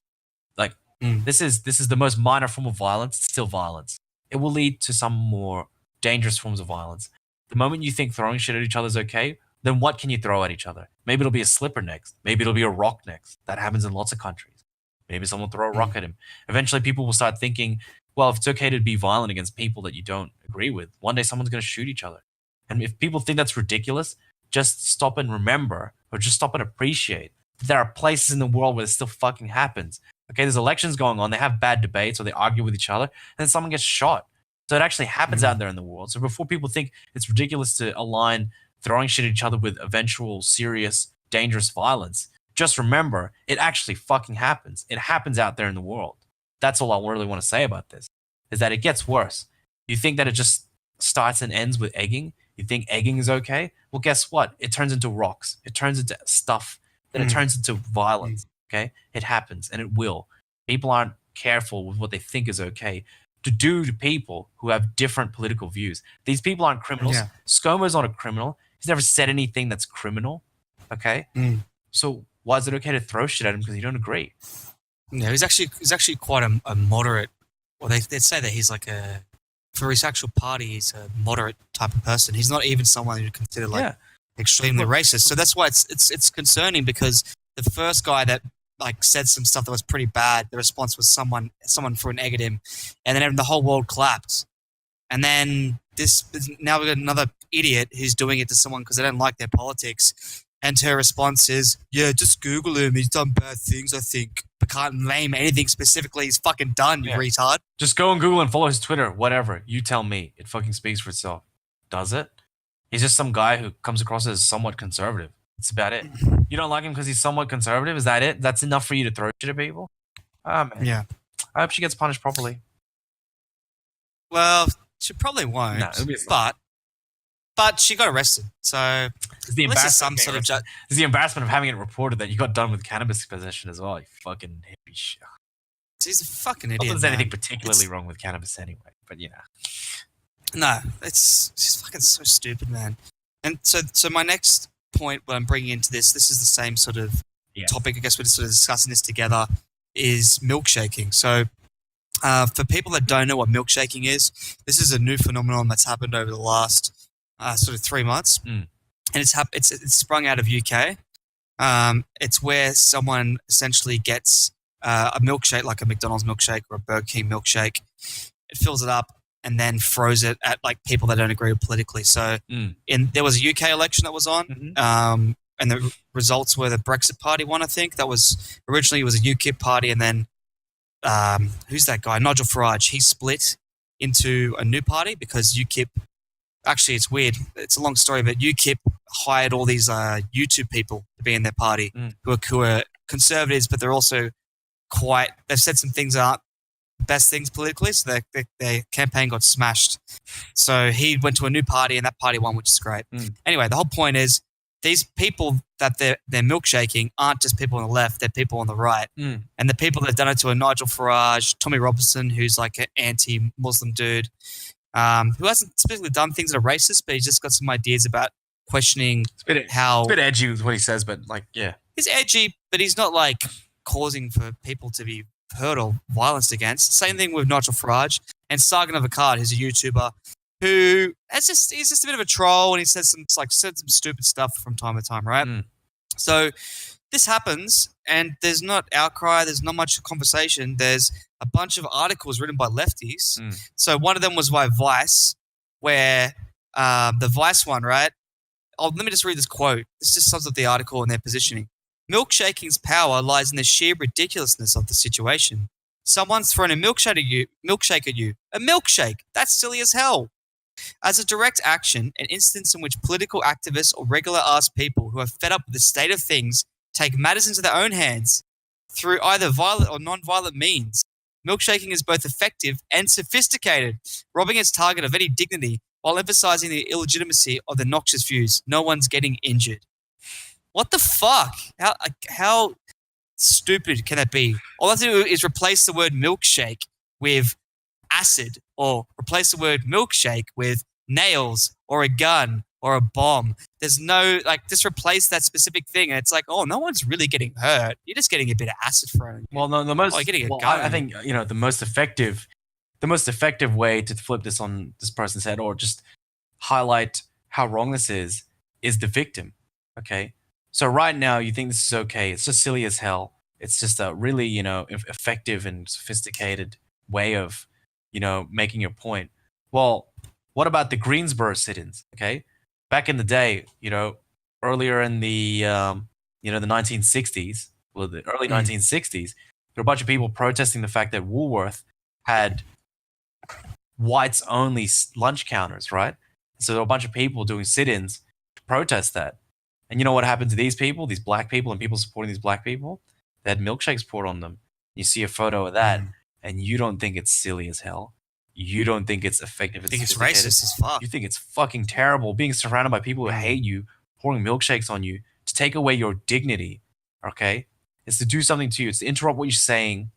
Like, this is the most minor form of violence. It's still violence. It will lead to some more dangerous forms of violence. The moment you think throwing shit at each other is okay, then what can you throw at each other? Maybe it'll be a slipper next. Maybe it'll be a rock next. That happens in lots of countries. Maybe someone will throw a rock at him. Eventually, people will start thinking, well, if it's okay to be violent against people that you don't agree with, one day someone's going to shoot each other. And if people think that's ridiculous, just stop and remember, or just stop and appreciate that there are places in the world where this still fucking happens. Okay, there's elections going on. They have bad debates or they argue with each other, and then someone gets shot. So it actually happens out there in the world. So before people think it's ridiculous to align throwing shit at each other with eventual serious, dangerous violence, just remember, it actually fucking happens. It happens out there in the world. That's all I really want to say about this, is that it gets worse. You think that it just starts and ends with egging? You think egging is okay? Well, guess what? It turns into rocks. It turns into stuff. Then it turns into violence. Okay? It happens, and it will. People aren't careful with what they think is okay to do to people who have different political views. These people aren't criminals. Yeah. ScoMo's not a criminal. He's never said anything that's criminal. Okay? So why is it okay to throw shit at him because you don't agree? Yeah, he's actually quite a moderate. Well, they'd say that he's like for his actual party, he's a moderate type of person. He's not even someone you'd consider like extremely racist. So that's why it's concerning, because the first guy that like said some stuff that was pretty bad, the response was someone threw an egg at him, and then the whole world clapped. And then now we've got another idiot who's doing it to someone because they don't like their politics. And her response is, yeah, just Google him. He's done bad things, I think. But can't name anything specifically. He's fucking done, you retard. Just go on Google and follow his Twitter. Whatever. You tell me. It fucking speaks for itself. Does it? He's just some guy who comes across as somewhat conservative. That's about it. You don't like him because he's somewhat conservative? Is that it? That's enough for you to throw shit at people? Oh, man. Yeah. I hope she gets punished properly. Well, she probably won't. No, it'll be but she got arrested. So it's the embarrassment of having it reported that you got done with cannabis possession as well. You fucking hippie shit. He's a fucking idiot. Not that there's anything particularly wrong with cannabis anyway, but you know. No, it's fucking so stupid, man. And so my next point, what I'm bringing into this is the same sort of topic. I guess we're just sort of discussing this together. Is milkshaking. So for people that don't know what milkshaking is, this is a new phenomenon that's happened over the last sort of 3 months, and it's sprung out of UK. It's where someone essentially gets a milkshake, like a McDonald's milkshake or a Burger King milkshake. It fills it up and then throws it at like people that don't agree with politically. So there was a UK election that was on, and the results were the Brexit Party won. I think that was originally it was a UKIP party, and then who's that guy? Nigel Farage. He split into a new party because UKIP. Actually, it's weird. It's a long story, but UKIP hired all these YouTube people to be in their party who are conservatives, but they're also they've said some things that aren't the best things politically, so their campaign got smashed. So he went to a new party, and that party won, which is great. Anyway, the whole point is these people that they're milkshaking aren't just people on the left, they're people on the right. And the people that have done it to are Nigel Farage, Tommy Robinson, who's like an anti-Muslim dude, who hasn't specifically done things that are racist, but he's just got some ideas about questioning it's a bit edgy with what he says, but like, yeah. He's edgy, but he's not like causing for people to be hurt or violence against. Same thing with Nigel Farage and Sargon of Akkad, who's a YouTuber who he's just a bit of a troll, and he says some stupid stuff from time to time, right? So this happens, and there's not outcry, there's not much conversation. There's a bunch of articles written by lefties. So one of them was by Vice, where the Vice one, right? Let me just read this quote. This just sums up the article and their positioning. Milkshaking's power lies in the sheer ridiculousness of the situation. Someone's thrown a milkshake at you. A milkshake? That's silly as hell. As a direct action, an instance in which political activists or regular-ass people who are fed up with the state of things take matters into their own hands through either violent or non-violent means. Milkshaking is both effective and sophisticated, robbing its target of any dignity while emphasizing the illegitimacy of the noxious views. No one's getting injured. What the fuck? How stupid can that be? All I have to do is replace the word milkshake with acid, or replace the word milkshake with nails or a gun or a bomb. There's no, just replace that specific thing, and it's like, oh, no one's really getting hurt. You're just getting a bit of acid thrown. Well, no, I think the most effective way to flip this on this person's head, or just highlight how wrong this is the victim. Okay, so right now you think this is okay. It's just silly as hell. It's just a really effective and sophisticated way of making your point. Well, what about the Greensboro sit-ins? Okay, back in the day, earlier in the the 1960s, well, the early 1960s, there were a bunch of people protesting the fact that Woolworth had whites-only lunch counters, right? So there were a bunch of people doing sit-ins to protest that. And you know what happened to these people, these black people, and people supporting these black people? They had milkshakes poured on them. You see a photo of that, and you don't think it's silly as hell. you don't think it's effective. I think it's racist as fuck. You think it's fucking terrible being surrounded by people who hate you, pouring milkshakes on you to take away your dignity. Okay, it's to do something to you. It's to interrupt what you're saying,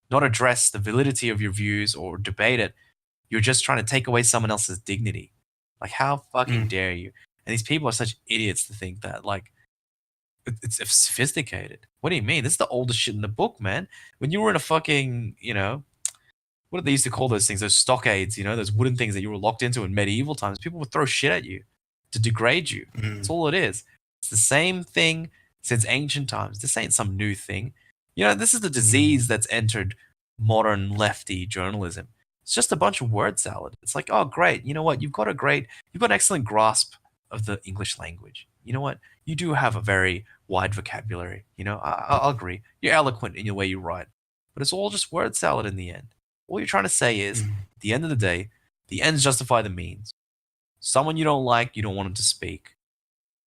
not address the validity of your views or debate it. You're just trying to take away someone else's dignity. Like, how fucking dare you? And these people are such idiots to think that, like, it's sophisticated. What do you mean? This is the oldest shit in the book, man. When you were in a fucking, you know, what did they used to call those things? Those stockades, you know, those wooden things that you were locked into in medieval times. People would throw shit at you to degrade you. That's all it is. It's the same thing since ancient times. This ain't some new thing. You know, this is the disease that's entered modern lefty journalism. It's just a bunch of word salad. It's like, oh, great. You know what? You've got an excellent grasp of the English language. You know what? You do have a very wide vocabulary. You know, I'll agree. You're eloquent in the way you write, but it's all just word salad in the end. All you're trying to say is, at the end of the day, the ends justify the means. Someone you don't like, you don't want them to speak.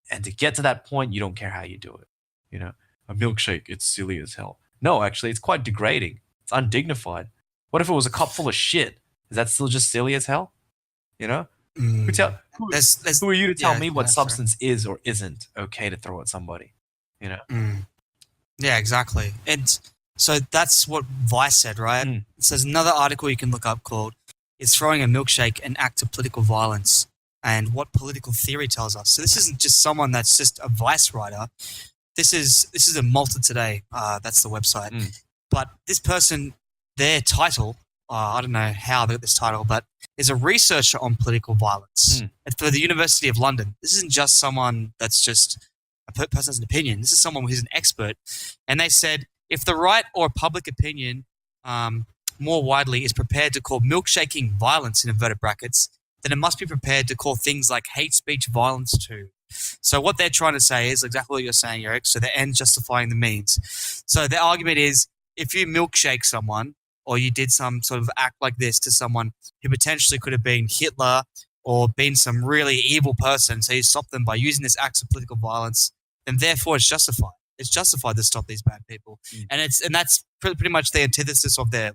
And to get to that point, you don't care how you do it. You know, a milkshake, it's silly as hell. No, actually, it's quite degrading. It's undignified. What if it was a cup full of shit? Is that still just silly as hell? You know? Who are you to tell me what substance is or isn't okay to throw at somebody? You know? Yeah, exactly. And so that's what Vice said, right? It says another article you can look up called "Is Throwing a Milkshake an Act of Political Violence?" and what political theory tells us. So this isn't just someone that's just a Vice writer. This is a Malta Today. That's the website. But this person, their title, I don't know how they got this title, but is a researcher on political violence for the University of London. This isn't just someone that's just a person has an opinion. This is someone who's an expert. And they said, if the right or public opinion more widely is prepared to call milkshaking violence in inverted brackets, then it must be prepared to call things like hate speech violence too. So what they're trying to say is exactly what you're saying, Eric. So the end justifying the means. So the argument is, if you milkshake someone or you did some sort of act like this to someone who potentially could have been Hitler or been some really evil person, so you stop them by using this act of political violence, then therefore it's justified. It's justified to stop these bad people. And that's pretty much the antithesis of their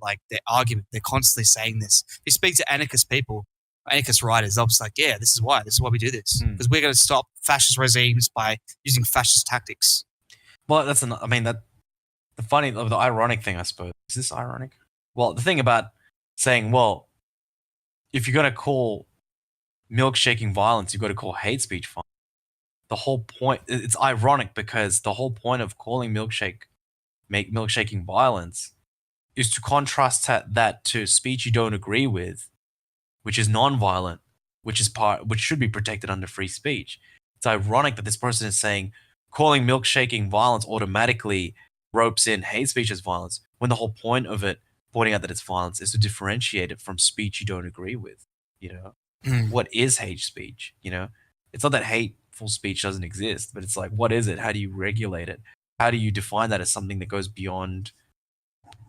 argument. They're constantly saying this. If you speak to anarchist people, anarchist writers, they'll be like, yeah, this is why we do this. Because we're going to stop fascist regimes by using fascist tactics. Well, the ironic thing, I suppose. Is this ironic? Well, the thing about saying, well, if you're going to call milkshaking violence, you've got to call hate speech violence. The whole point, it's ironic because the whole point of calling milkshaking violence is to contrast that to speech you don't agree with, which is non-violent, which should be protected under free speech. It's ironic that this person is saying calling milkshaking violence automatically ropes in hate speech as violence, when the whole point of it, pointing out that it's violence, is to differentiate it from speech you don't agree with. You know, what is hate speech? You know, it's not that hateful speech doesn't exist, but it's like, what is it? How do you regulate it? How do you define that as something that goes beyond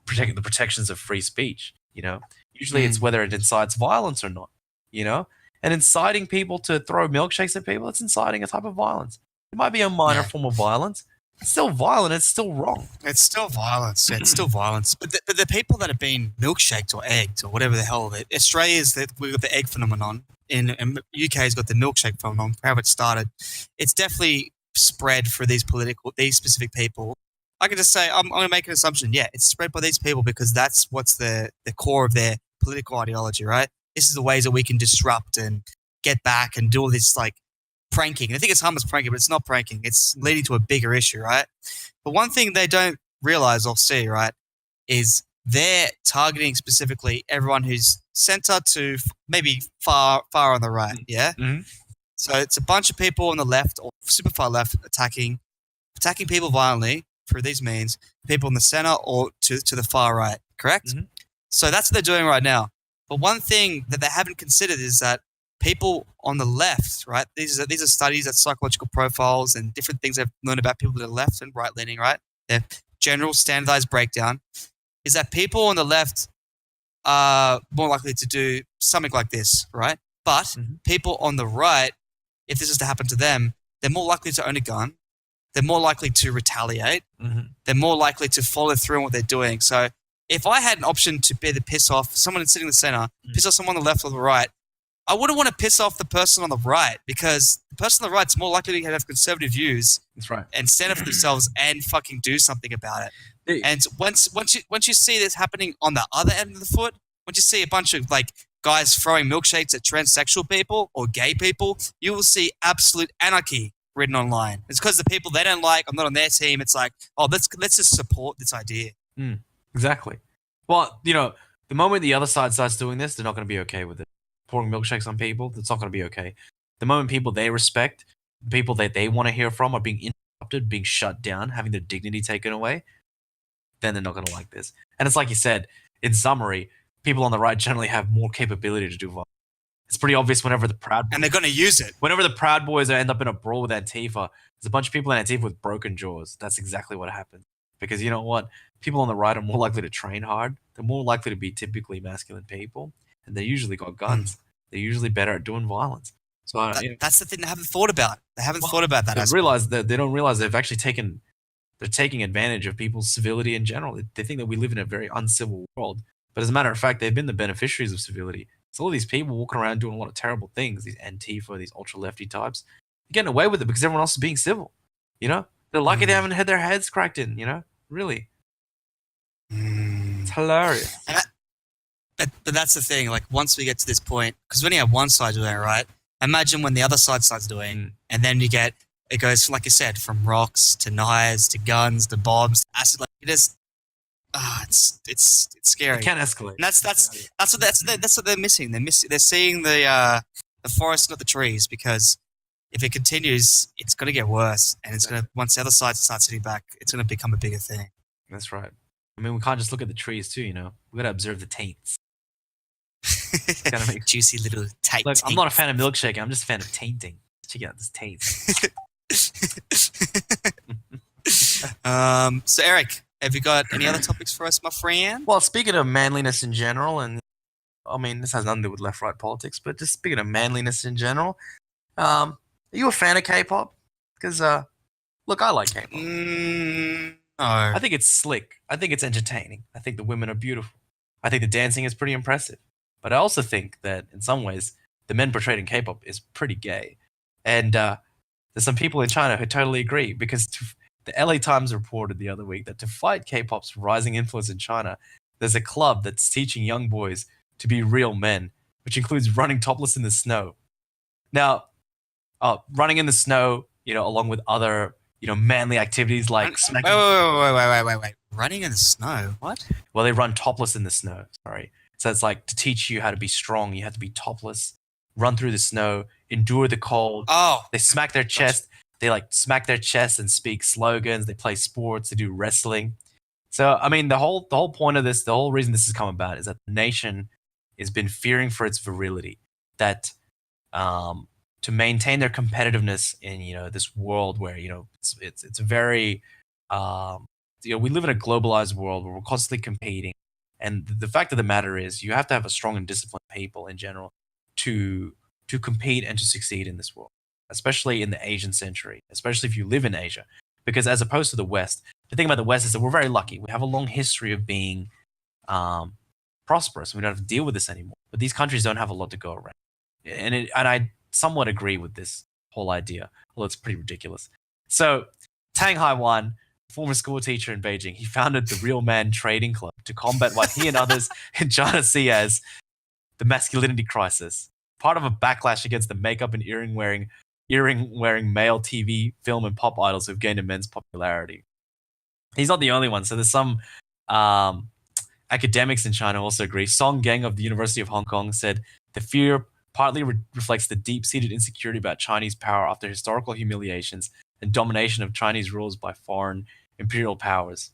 protecting the protections of free speech? You know, usually it's whether it incites violence or not. You know, and inciting people to throw milkshakes at people, it's inciting a type of violence. It might be a minor form of violence. It's still violent. It's still wrong. It's still violence. It's still violence. But the people that have been milkshaked or egged or whatever the hell of it, Australia's we've got the egg phenomenon. In UK's got the milkshake phenomenon. How it started, it's definitely spread for these specific people. I can just say I'm going to make an assumption. Yeah, it's spread by these people because that's what's the core of their political ideology, right? This is the ways that we can disrupt and get back and do all this like pranking. And I think it's harmless pranking, but it's not pranking. It's leading to a bigger issue, right? But one thing they don't realize or see, right, is they're targeting specifically everyone who's center to maybe far on the right, yeah? So it's a bunch of people on the left or super far left attacking people violently through these means, people in the center or to the far right, correct? So that's what they're doing right now. But one thing that they haven't considered is that people on the left, right? These are studies at psychological profiles and different things they've learned about people that are left and right leaning, right? Their general standardized breakdown is that people on the left are more likely to do something like this, right? But people on the right, if this is to happen to them, they're more likely to own a gun. They're more likely to retaliate. They're more likely to follow through on what they're doing. So if I had an option to either piss off someone sitting in the center, piss off someone on the left or the right, I wouldn't want to piss off the person on the right because the person on the right's more likely to have conservative views. That's right. And stand up for themselves and fucking do something about it. And once you see this happening on the other end of the foot, once you see a bunch of like guys throwing milkshakes at transsexual people or gay people, you will see absolute anarchy written online. It's because the people they don't like, I'm not on their team. It's like, oh, let's just support this idea. Exactly. Well, the moment the other side starts doing this, they're not going to be okay with it. Pouring milkshakes on people, that's not going to be okay. The moment people they respect, people that they want to hear from are being interrupted, being shut down, having their dignity taken away, then they're not going to like this. And it's like you said, in summary, people on the right generally have more capability to do violence. It's pretty obvious whenever the Proud Boys... And they're going to use it. Whenever the Proud Boys end up in a brawl with Antifa, there's a bunch of people in Antifa with broken jaws. That's exactly what happens. Because you know what? People on the right are more likely to train hard. They're more likely to be typically masculine people. And they usually got guns. They're usually better at doing violence. So that's the thing they haven't thought about. They haven't thought about that. They don't realize they've actually they're taking advantage of people's civility in general. They think that we live in a very uncivil world. But as a matter of fact, they've been the beneficiaries of civility. So all these people walking around doing a lot of terrible things, these Antifa, these ultra-lefty types, they're getting away with it because everyone else is being civil. They're lucky they haven't had their heads cracked in, Really. It's hilarious. But that's the thing. Like once we get to this point, because when you have one side doing it right, imagine when the other side starts doing, and then it goes like you said, from rocks to knives to guns to bombs, to acid. Like it is. It's scary. It can escalate. And that's what they're missing. They're seeing the forest, not the trees, because if it continues, it's going to get worse, and it's going to once the other side starts hitting back, it's going to become a bigger thing. That's right. I mean, we can't just look at the trees too. We got to observe the taints. Juicy little taint. Look, I'm not a fan of milkshaking. I'm just a fan of tainting. Check out this taint. So Eric, have you got any other topics for us, my friend? Well, speaking of manliness in general, and I mean, this has nothing to do with left-right politics, but just speaking of manliness in general, are you a fan of K-pop? Because, look, I like K-pop. No. I think it's slick. I think it's entertaining. I think the women are beautiful. I think the dancing is pretty impressive. But I also think that, in some ways, the men portrayed in K-pop is pretty gay. And there's some people in China who totally agree, because the LA Times reported the other week that to fight K-pop's rising influence in China, there's a club that's teaching young boys to be real men, which includes running topless in the snow. Now, running in the snow, along with other, manly activities like smacking... Wait. Running in the snow? What? Well, they run topless in the snow, sorry. So it's like to teach you how to be strong, you have to be topless, run through the snow, endure the cold. Oh. They smack their chest. They smack their chest and speak slogans. They play sports. They do wrestling. So, I mean, the whole point of this, the whole reason this has come about is that the nation has been fearing for its virility, that to maintain their competitiveness in, this world where, it's very, we live in a globalized world where we're constantly competing. And the fact of the matter is you have to have a strong and disciplined people in general to compete and to succeed in this world, especially in the Asian century, especially if you live in Asia. Because as opposed to the West, the thing about the West is that we're very lucky. We have a long history of being prosperous. We don't have to deal with this anymore. But these countries don't have a lot to go around. And I somewhat agree with this whole idea, although it's pretty ridiculous. So Tang Haiwan, former school teacher in Beijing, he founded the Real Man Trading Club to combat what he and others in China see as the masculinity crisis, part of a backlash against the makeup and earring-wearing male TV, film, and pop idols who've gained immense popularity. He's not the only one. So there's some academics in China also agree. Song Gang of the University of Hong Kong said the fear partly reflects the deep-seated insecurity about Chinese power after historical humiliations and domination of Chinese rules by foreign imperial powers.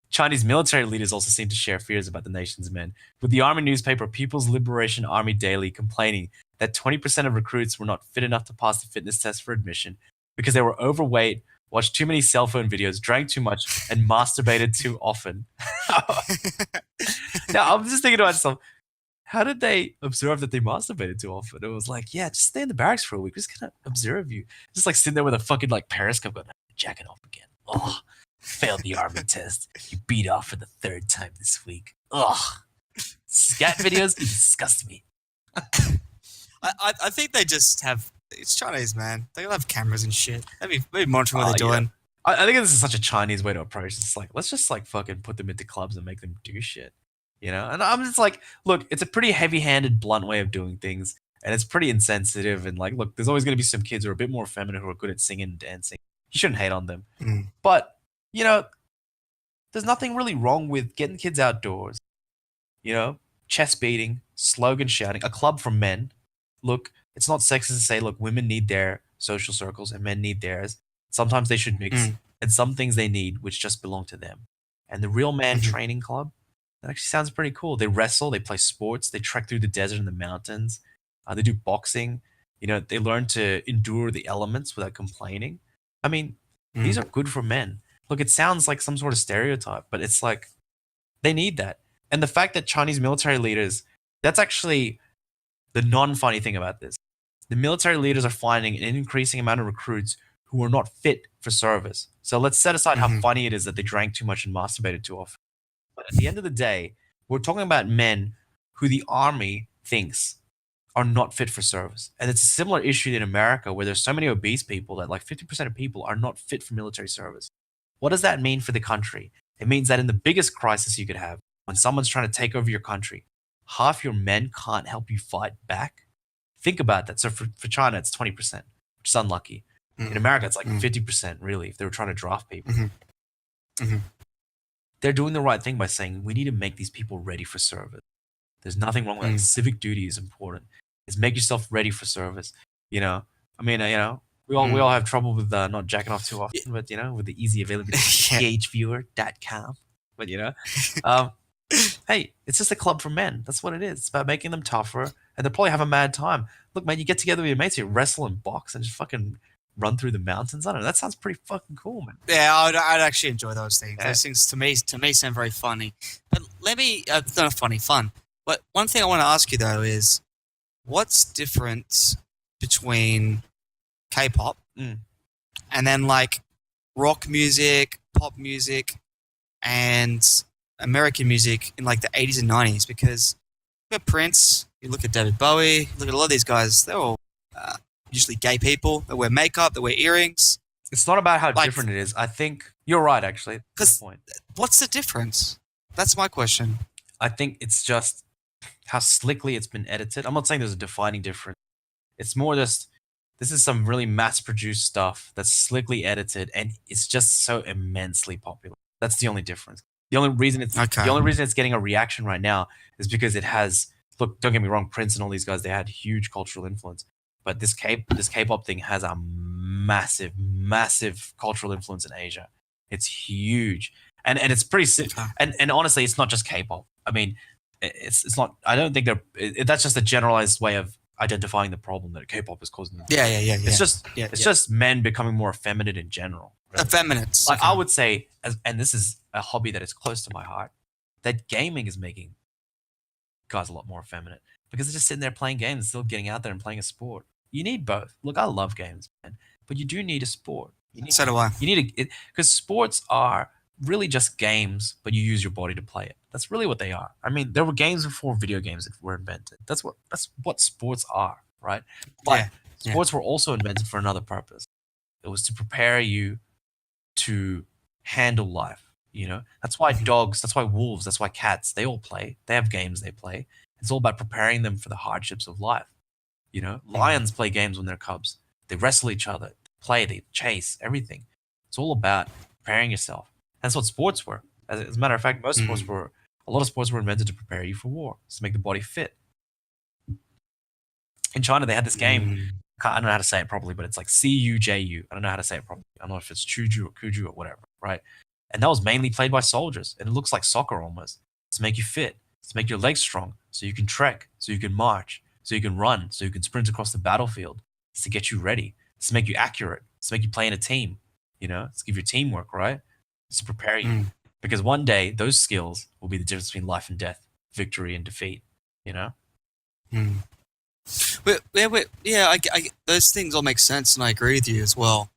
Chinese military leaders also seem to share fears about the nation's men, with the army newspaper People's Liberation Army Daily complaining that 20% of recruits were not fit enough to pass the fitness test for admission because they were overweight, watched too many cell phone videos, drank too much, and masturbated too often. Now, I'm just thinking to myself, how did they observe that they masturbated too often? It was like, yeah, just stay in the barracks for a week. We're just going to observe you. Just like sitting there with a fucking periscope going, jacking off again. Oh, Failed the army test. You beat off for the 3rd time this week. Ugh. Scat videos disgust me. I think they just have. It's Chinese, man. They all have cameras and shit. Maybe monitoring what they're doing. I think this is such a Chinese way to approach this. It's like, let's just like fucking put them into clubs and make them do shit. You know? And I'm just like, look, it's a pretty heavy-handed, blunt way of doing things. And it's pretty insensitive. And like, look, there's always going to be some kids who are a bit more feminine who are good at singing and dancing. You shouldn't hate on them. But, you know, there's nothing really wrong with getting kids outdoors. You know, chest beating, slogan shouting, a club for men. Look, it's not sexist to say, look, women need their social circles and men need theirs. Sometimes they should mix. And some things they need which just belong to them. And the Real Man Training Club, that actually sounds pretty cool. They wrestle, they play sports, they trek through the desert and the mountains. They do boxing. You know, they learn to endure the elements without complaining. I mean, these are good for men. Look, it sounds like some sort of stereotype, but it's like they need that. And the fact that Chinese military leaders, that's actually the non-funny thing about this. The military leaders are finding an increasing amount of recruits who are not fit for service. So let's set aside how funny it is that they drank too much and masturbated too often. But at the end of the day, we're talking about men who the army thinks are not fit for service. And it's a similar issue in America where there's so many obese people that like 50% of people are not fit for military service. What does that mean for the country? It means that in the biggest crisis you could have, when someone's trying to take over your country, half your men can't help you fight back. Think about that. So for China, it's 20%, which is unlucky. In America, it's like 50%, really, if they were trying to draft people. They're doing the right thing by saying, we need to make these people ready for service. There's nothing wrong with that. Civic duty is important. Is make yourself ready for service. You know, I mean, you know, we all have trouble with not jacking off too often, but, you know, with the easy availability of phviewer.com. But, you know, hey, it's just a club for men. That's what it is. It's about making them tougher, and they'll probably have a mad time. Look, man, you get together with your mates, you wrestle and box and just fucking run through the mountains. I don't know. That sounds pretty fucking cool, man. Yeah, I'd actually enjoy those things. Yeah. Those things to me sound very funny. But let me, not fun. But one thing I want to ask you though is, what's different between K-pop and then like rock music, pop music, and American music in like the 80s and 90s? Because you look at Prince, you look at David Bowie, look at a lot of these guys, they're all usually gay people. They wear makeup, they wear earrings. It's not about how different it is. I think you're right, actually. Because what's the difference? That's my question. I think it's just how slickly it's been edited. I'm not saying there's a defining difference. It's more just, this is some really mass-produced stuff that's slickly edited, and it's just so immensely popular. That's the only difference. The only reason it's getting a reaction right now is because it has. Look, don't get me wrong. Prince and all these guys, they had huge cultural influence, but this K-pop thing has a massive, massive cultural influence in Asia. It's huge, and it's pretty. And honestly, it's not just K-pop. I mean, it's not. I don't think that's just a generalized way of identifying the problem that K-pop is causing. Yeah. It's just men becoming more effeminate in general. Really. Effeminate. Like I would say, and this is a hobby that is close to my heart, that gaming is making guys a lot more effeminate because they're just sitting there playing games, still getting out there and playing a sport. You need both. Look, I love games, man, but you do need a sport. So do I. You need because sports are really just games, but you use your body to play it. That's really what they are. I mean, there were games before video games were invented. That's what sports are, right? But sports were also invented for another purpose. It was to prepare you to handle life. You know, that's why dogs, that's why wolves, that's why cats, they all play. They have games they play. It's all about preparing them for the hardships of life. You know, lions play games when they're cubs. They wrestle each other, play, they chase, everything. It's all about preparing yourself. That's what sports were. As a matter of fact, a lot of sports were invented to prepare you for war, to make the body fit. In China, they had this game. I don't know how to say it properly, but it's like Cuju. I don't know how to say it properly. I don't know if it's Chuju or Kuju or whatever, right? And that was mainly played by soldiers. And it looks like soccer almost. It's to make you fit. It's to make your legs strong. So you can trek. So you can march. So you can run. So you can sprint across the battlefield. It's to get you ready. It's to make you accurate. It's to make you play in a team. You know, it's to give you teamwork, right? It's to prepare you. Because one day, those skills will be the difference between life and death, victory and defeat, you know? Those things all make sense, and I agree with you as well.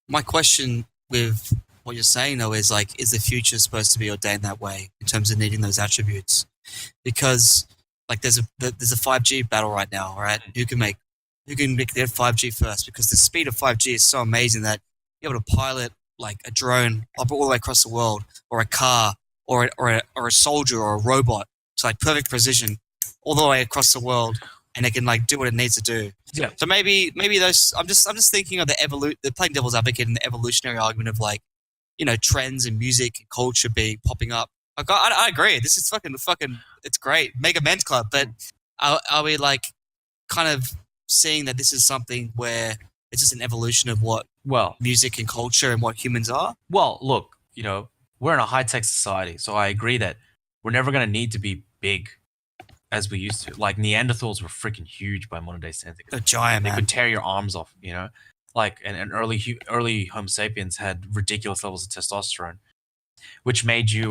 My question with what you're saying though is like, is the future supposed to be ordained that way in terms of needing those attributes? Because like there's a 5G battle right now, right? Who can make their 5G first? Because the speed of 5G is so amazing that you're able to pilot like a drone up all the way across the world, or a car, or a soldier or a robot to like perfect precision all the way across the world, and it can like do what it needs to do. Yeah. So maybe those. I'm just thinking of the playing devil's advocate in the evolutionary argument of like, trends in music and culture popping up. Like, I agree. This is fucking. It's great. Make a men's club, but are we like kind of seeing that this is something where it's just an evolution of what music and culture and what humans are? Well, look, we're in a high-tech society, so I agree that we're never going to need to be big as we used to. Like, Neanderthals were freaking huge by modern day standards. A giant, They man. could tear your arms off, Like, and early Homo sapiens had ridiculous levels of testosterone, which made you,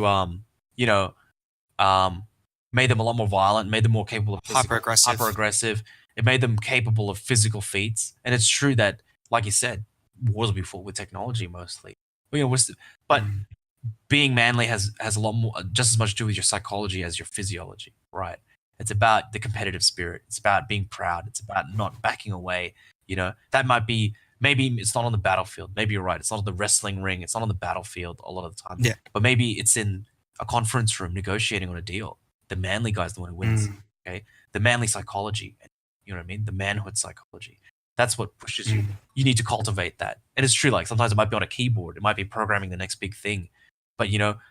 made them a lot more violent, made them more capable of hyper-aggressive. It made them capable of physical feats. And it's true that, like you said, wars will be fought with technology mostly. But being manly has a lot more, just as much to do with your psychology as your physiology, right? It's about the competitive spirit. It's about being proud. It's about not backing away. That might be, maybe it's not on the battlefield. Maybe you're right. It's not on the wrestling ring. It's not on the battlefield a lot of the time. Yeah. But maybe it's in a conference room negotiating on a deal. The manly guy's the one who wins. Okay. The manly psychology. You know what I mean? The manhood psychology. That's what pushes you. You need to cultivate that. And it's true, like sometimes it might be on a keyboard. It might be programming the next big thing. But,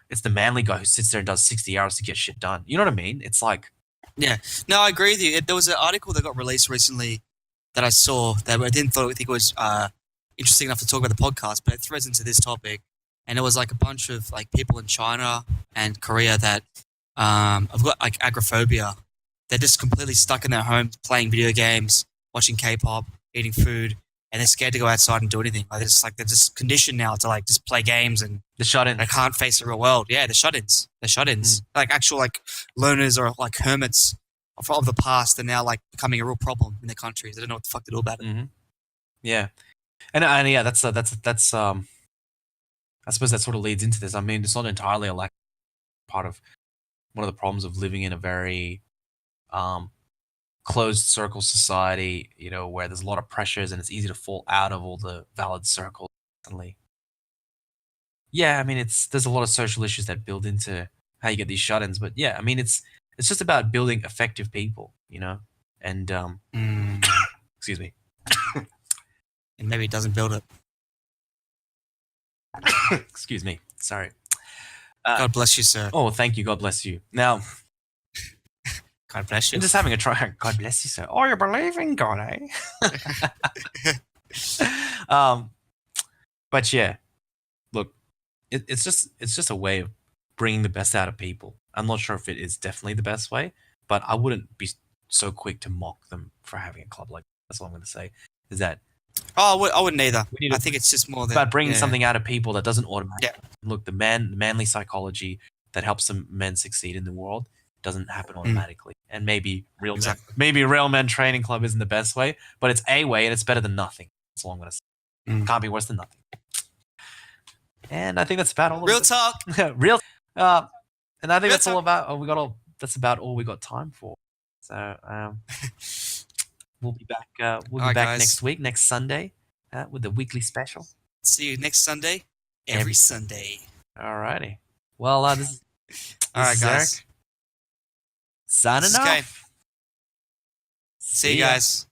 it's the manly guy who sits there and does 60 hours to get shit done. You know what I mean? It's like... Yeah. No, I agree with you. There was an article that got released recently that I saw that I didn't think it was interesting enough to talk about the podcast, but it threads into this topic. And it was like a bunch of like people in China and Korea that have got like agoraphobia. They're just completely stuck in their homes playing video games, watching K-pop, eating food, and they're scared to go outside and do anything. Like they're just conditioned now to like just play games, and the shut-ins. They can't face the real world. Yeah, the shut-ins. Like actual like loners or like hermits of the past are now like becoming a real problem in their countries. They don't know what the fuck to do about it. Mm-hmm. Yeah, and yeah, that's I suppose that sort of leads into this. I mean, it's not entirely a lack part of one of the problems of living in a very closed circle society, where there's a lot of pressures and it's easy to fall out of all the valid circles. Yeah, I mean, there's a lot of social issues that build into how you get these shut-ins, but yeah, I mean, it's just about building effective people, and excuse me, and maybe it doesn't build it. Excuse me, sorry. God bless you, sir. Oh, thank you. God bless you. Now. God bless you. I'm just having a try. God bless you, sir. Oh, you believe in God, eh? But yeah, look, it's just a way of bringing the best out of people. I'm not sure if it is definitely the best way, but I wouldn't be so quick to mock them for having a club like that. That's what I'm going to say. Is that? Oh, I wouldn't either. I think it's just more about bringing something out of people that doesn't automatically. Yeah. Look, the manly psychology that helps some men succeed in the world doesn't happen automatically. And maybe real men training club isn't the best way, but it's a way and it's better than nothing. That's all I'm going to say. Can't be worse than nothing. And I think that's about all. Real talk. Real. And I think that's all about. That's about all we got time for. So we'll be back. We'll be back next week, next Sunday, with the weekly special. See you next Sunday. Every Sunday. Alrighty. Well, this is all right, guys. Eric. Signing off. See you guys.